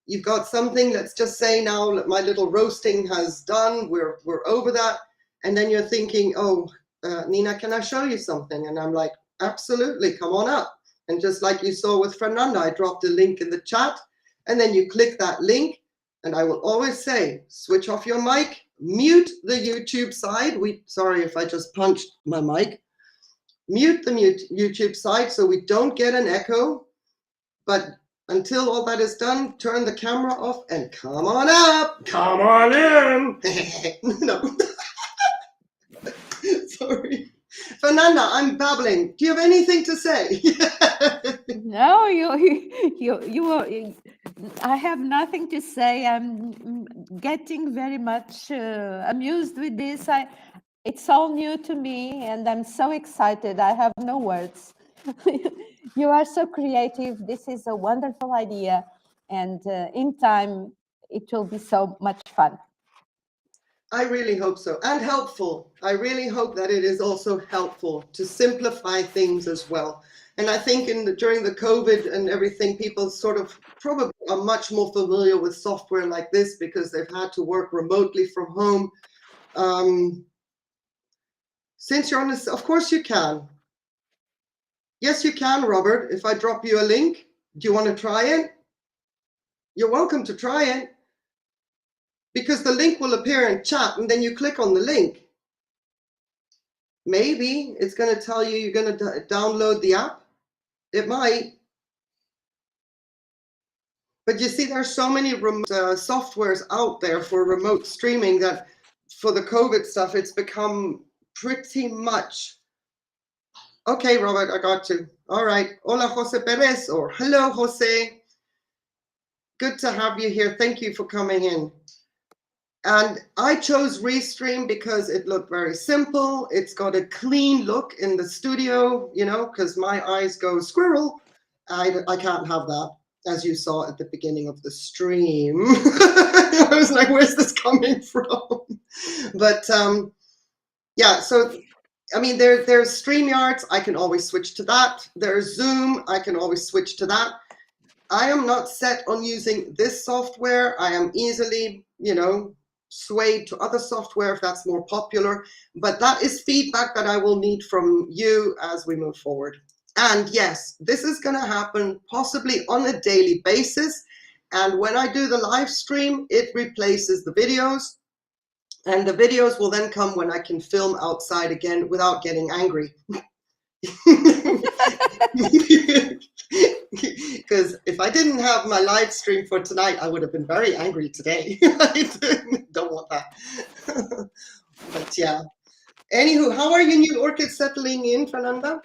You've got something, let's just say now my little roasting has done, we're over that. And then you're thinking, oh, Nina, can I show you something? And I'm like, absolutely, come on up. And just like you saw with Fernanda, I dropped a link in the chat and then you click that link. And I will always say, switch off your mic, mute the YouTube side. Sorry if I just punched my mic. Mute the YouTube side so we don't get an echo. But until all that is done, turn the camera off and come on up. Come on in. No. Sorry. Fernanda, I'm babbling. Do you have anything to say? No, I have nothing to say. I'm getting very much amused with this. It's all new to me and I'm so excited. I have no words. You are so creative. This is a wonderful idea. And in time, it will be so much fun. I really hope so, and helpful. I really hope that it is also helpful to simplify things as well. And I think during the COVID and everything, people sort of probably are much more familiar with software like this because they've had to work remotely from home. Since you're on this, of course you can. Yes, you can, Robert. If I drop you a link, do you want to try it? You're welcome to try it. Because the link will appear in chat and then you click on the link. Maybe it's going to tell you you're going to download the app. It might. But you see, there's so many remote softwares out there for remote streaming that for the COVID stuff, it's become pretty much. Okay, Robert, I got you. All right. Hola, Jose Perez, or hello, Jose. Good to have you here. Thank you for coming in. And I chose Restream because it looked very simple. It's got a clean look in the studio, you know, because my eyes go squirrel. I can't have that, as you saw at the beginning of the stream. I was like, where's this coming from? But yeah, so I mean, there's StreamYards. I can always switch to that. There's Zoom. I can always switch to that. I am not set on using this software. I am easily, you know, swayed to other software if that's more popular, but that is feedback that I will need from you as we move forward. And yes, this is going to happen possibly on a daily basis. And when I do the live stream, it replaces the videos, and the videos will then come when I can film outside again without getting angry. Because if I didn't have my live stream for tonight, I would have been very angry today. I don't want that. But yeah. Anywho, how are your new orchids settling in, Fernanda?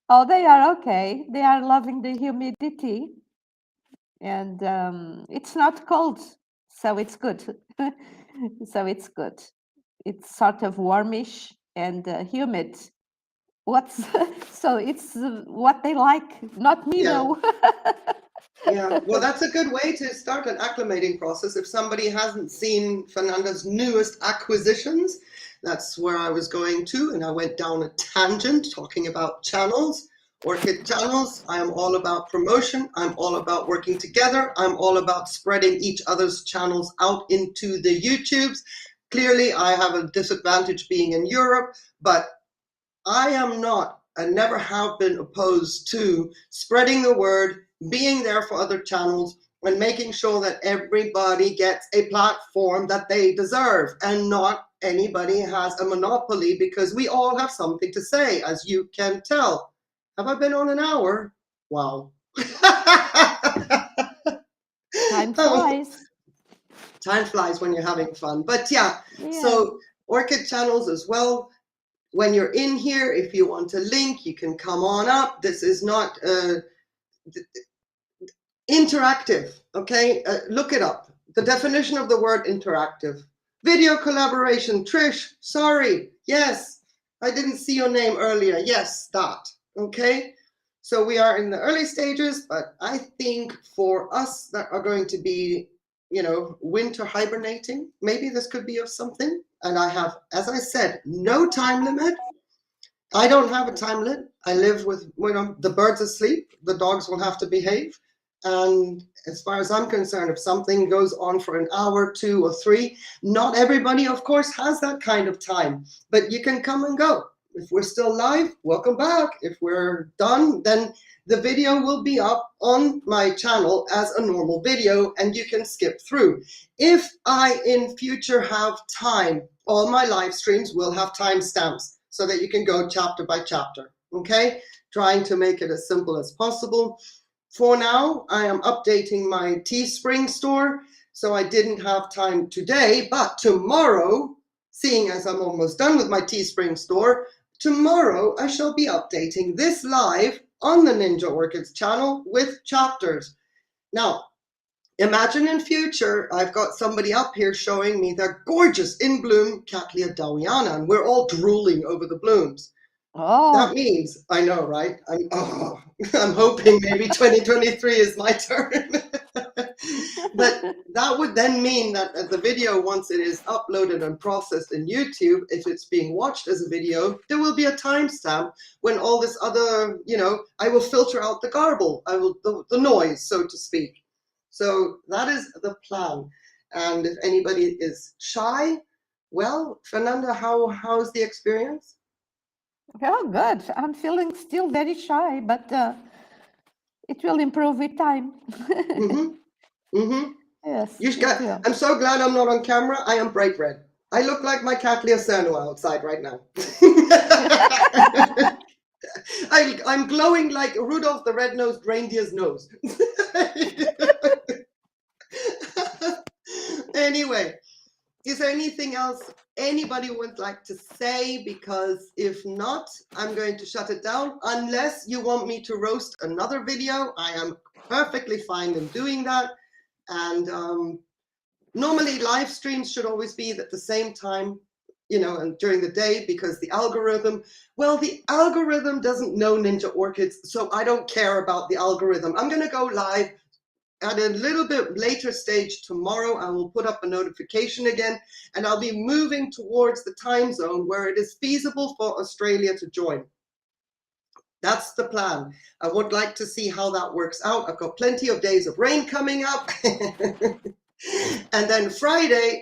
Oh, they are okay. They are loving the humidity. And it's not cold, so it's good. So it's good. It's sort of warmish and humid. So it's what they like, not me though. Yeah, well, that's a good way to start an acclimating process. If somebody hasn't seen Fernanda's newest acquisitions, that's where I was going to, and I went down a tangent talking about channels, orchid channels. I am all about promotion. I'm all about working together. I'm all about spreading each other's channels out into the YouTubes. Clearly, I have a disadvantage being in Europe, but I am not and never have been opposed to spreading the word, being there for other channels, and making sure that everybody gets a platform that they deserve and not anybody has a monopoly, because we all have something to say, as you can tell. Have I been on an hour? Wow. Time flies. Time flies when you're having fun. But yeah, so orchid channels as well. When you're in here, if you want to link, you can come on up. This is not interactive, okay? Look it up. The definition of the word interactive. Video collaboration. Trish, sorry. Yes, I didn't see your name earlier. Yes, that, okay? So we are in the early stages, but I think for us that are going to be, you know, winter hibernating, maybe this could be of something. And I have, as I said, no time limit. I don't have a time limit. I live with, when the birds asleep, the dogs will have to behave. And as far as I'm concerned, if something goes on for an hour, 2 or 3, not everybody, of course, has that kind of time, but you can come and go. If we're still live, welcome back. If we're done, then the video will be up on my channel as a normal video and you can skip through. If I in future have time, all my live streams will have timestamps so that you can go chapter by chapter, okay? Trying to make it as simple as possible. For now, I am updating my Teespring store, so I didn't have time today, but tomorrow, seeing as I'm almost done with my Teespring store, tomorrow I shall be updating this live on the Ninja Orchids channel with chapters. Now, imagine in future, I've got somebody up here showing me their gorgeous in bloom Cattleya dowiana, and we're all drooling over the blooms. That means, I know, right? I'm hoping maybe 2023 is my turn. But that would then mean that the video, once it is uploaded and processed in YouTube, if it's being watched as a video, there will be a timestamp when all this other, you know, I will filter out the garble, the noise, so to speak. So that is the plan. And if anybody is shy, well, Fernanda, how's the experience? Oh, good. I'm feeling still very shy, but it will improve with time. Yes. I'm so glad I'm not on camera. I am bright red. I look like my Cattleya Cernua outside right now. I'm glowing like Rudolph the Red-Nosed Reindeer's nose. Anyway, is there anything else anybody would like to say? Because if not, I'm going to shut it down. Unless you want me to roast another video, I am perfectly fine in doing that. And normally live streams should always be at the same time, you know, and during the day, because the algorithm doesn't know Ninja Orchids, so I don't care about the algorithm. I'm going to go live at a little bit later stage tomorrow. I will put up a notification again, and I'll be moving towards the time zone where it is feasible for Australia to join. That's the plan. I would like to see how that works out. I've got plenty of days of rain coming up. And then Friday,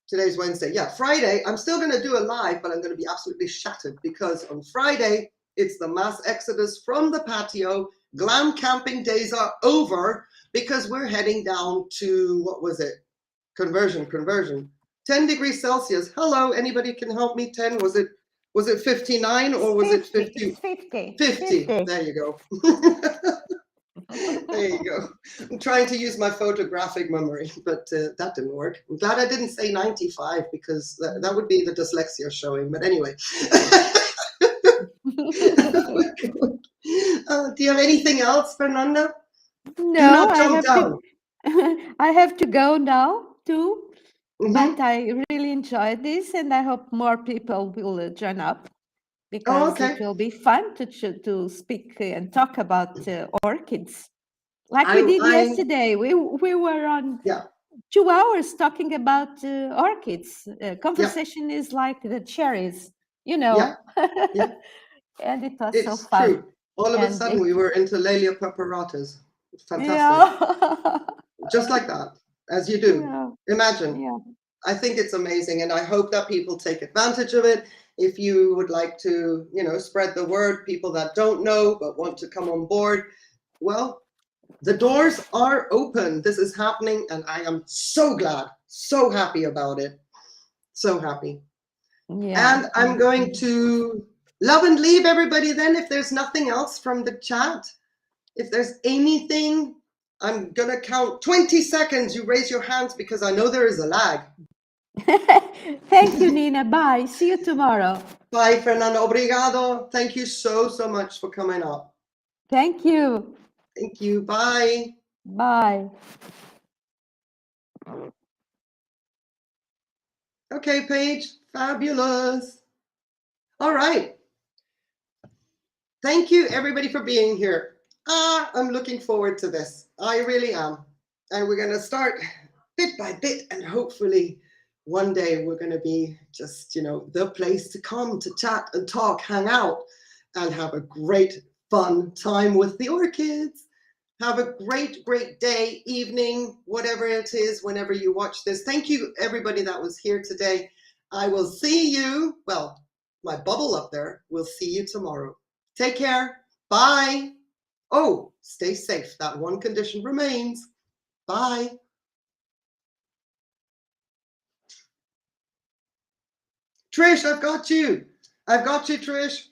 today's Wednesday. Yeah, Friday, I'm still going to do a live, but I'm going to be absolutely shattered because on Friday, it's the mass exodus from the patio. Glam camping days are over because we're heading down to, what was it? Conversion. 10 degrees Celsius. Hello, anybody can help me? 10, was it 59 or was it 50? 50. There you go. There you go. I'm trying to use my photographic memory, but that didn't work. I'm glad I didn't say 95 because that would be the dyslexia showing. But anyway. Do you have anything else, Fernanda? No, I have to go now too. But I really enjoyed this, and I hope more people will join up because it will be fun to speak and talk about orchids, like we did yesterday. We were on 2 hours talking about orchids. Conversation is like the cherries, you know. And it was so fun. True. All of a sudden, we were into Laelia purpuratas. Fantastic. Just like that, as you do. Imagine. I think it's amazing, and I hope that people take advantage of it. If you would like to, you know, spread the word, people that don't know but want to come on board, well, the doors are open. This is happening, and I am so glad, so happy about it. So happy. And I'm going to love and leave everybody then, if there's nothing else from the chat. If there's anything I'm going to count 20 seconds. You raise your hands because I know there is a lag. Thank you, Nina. Bye. See you tomorrow. Bye, Fernando. Obrigado. Thank you so much for coming up. Thank you. Thank you. Bye. Bye. Okay, Paige. Fabulous. All right. Thank you, everybody, for being here. I'm looking forward to this. I really am. And we're going to start bit by bit, and hopefully one day we're going to be just, the place to come to chat and talk, hang out, and have a great, fun time with the orchids. Have a great, great day, evening, whatever it is, whenever you watch this. Thank you, everybody that was here today. I will see you, well, my bubble up there, we'll see you tomorrow. Take care. Bye. Oh, stay safe. That one condition remains. Bye. Trish, I've got you. I've got you, Trish.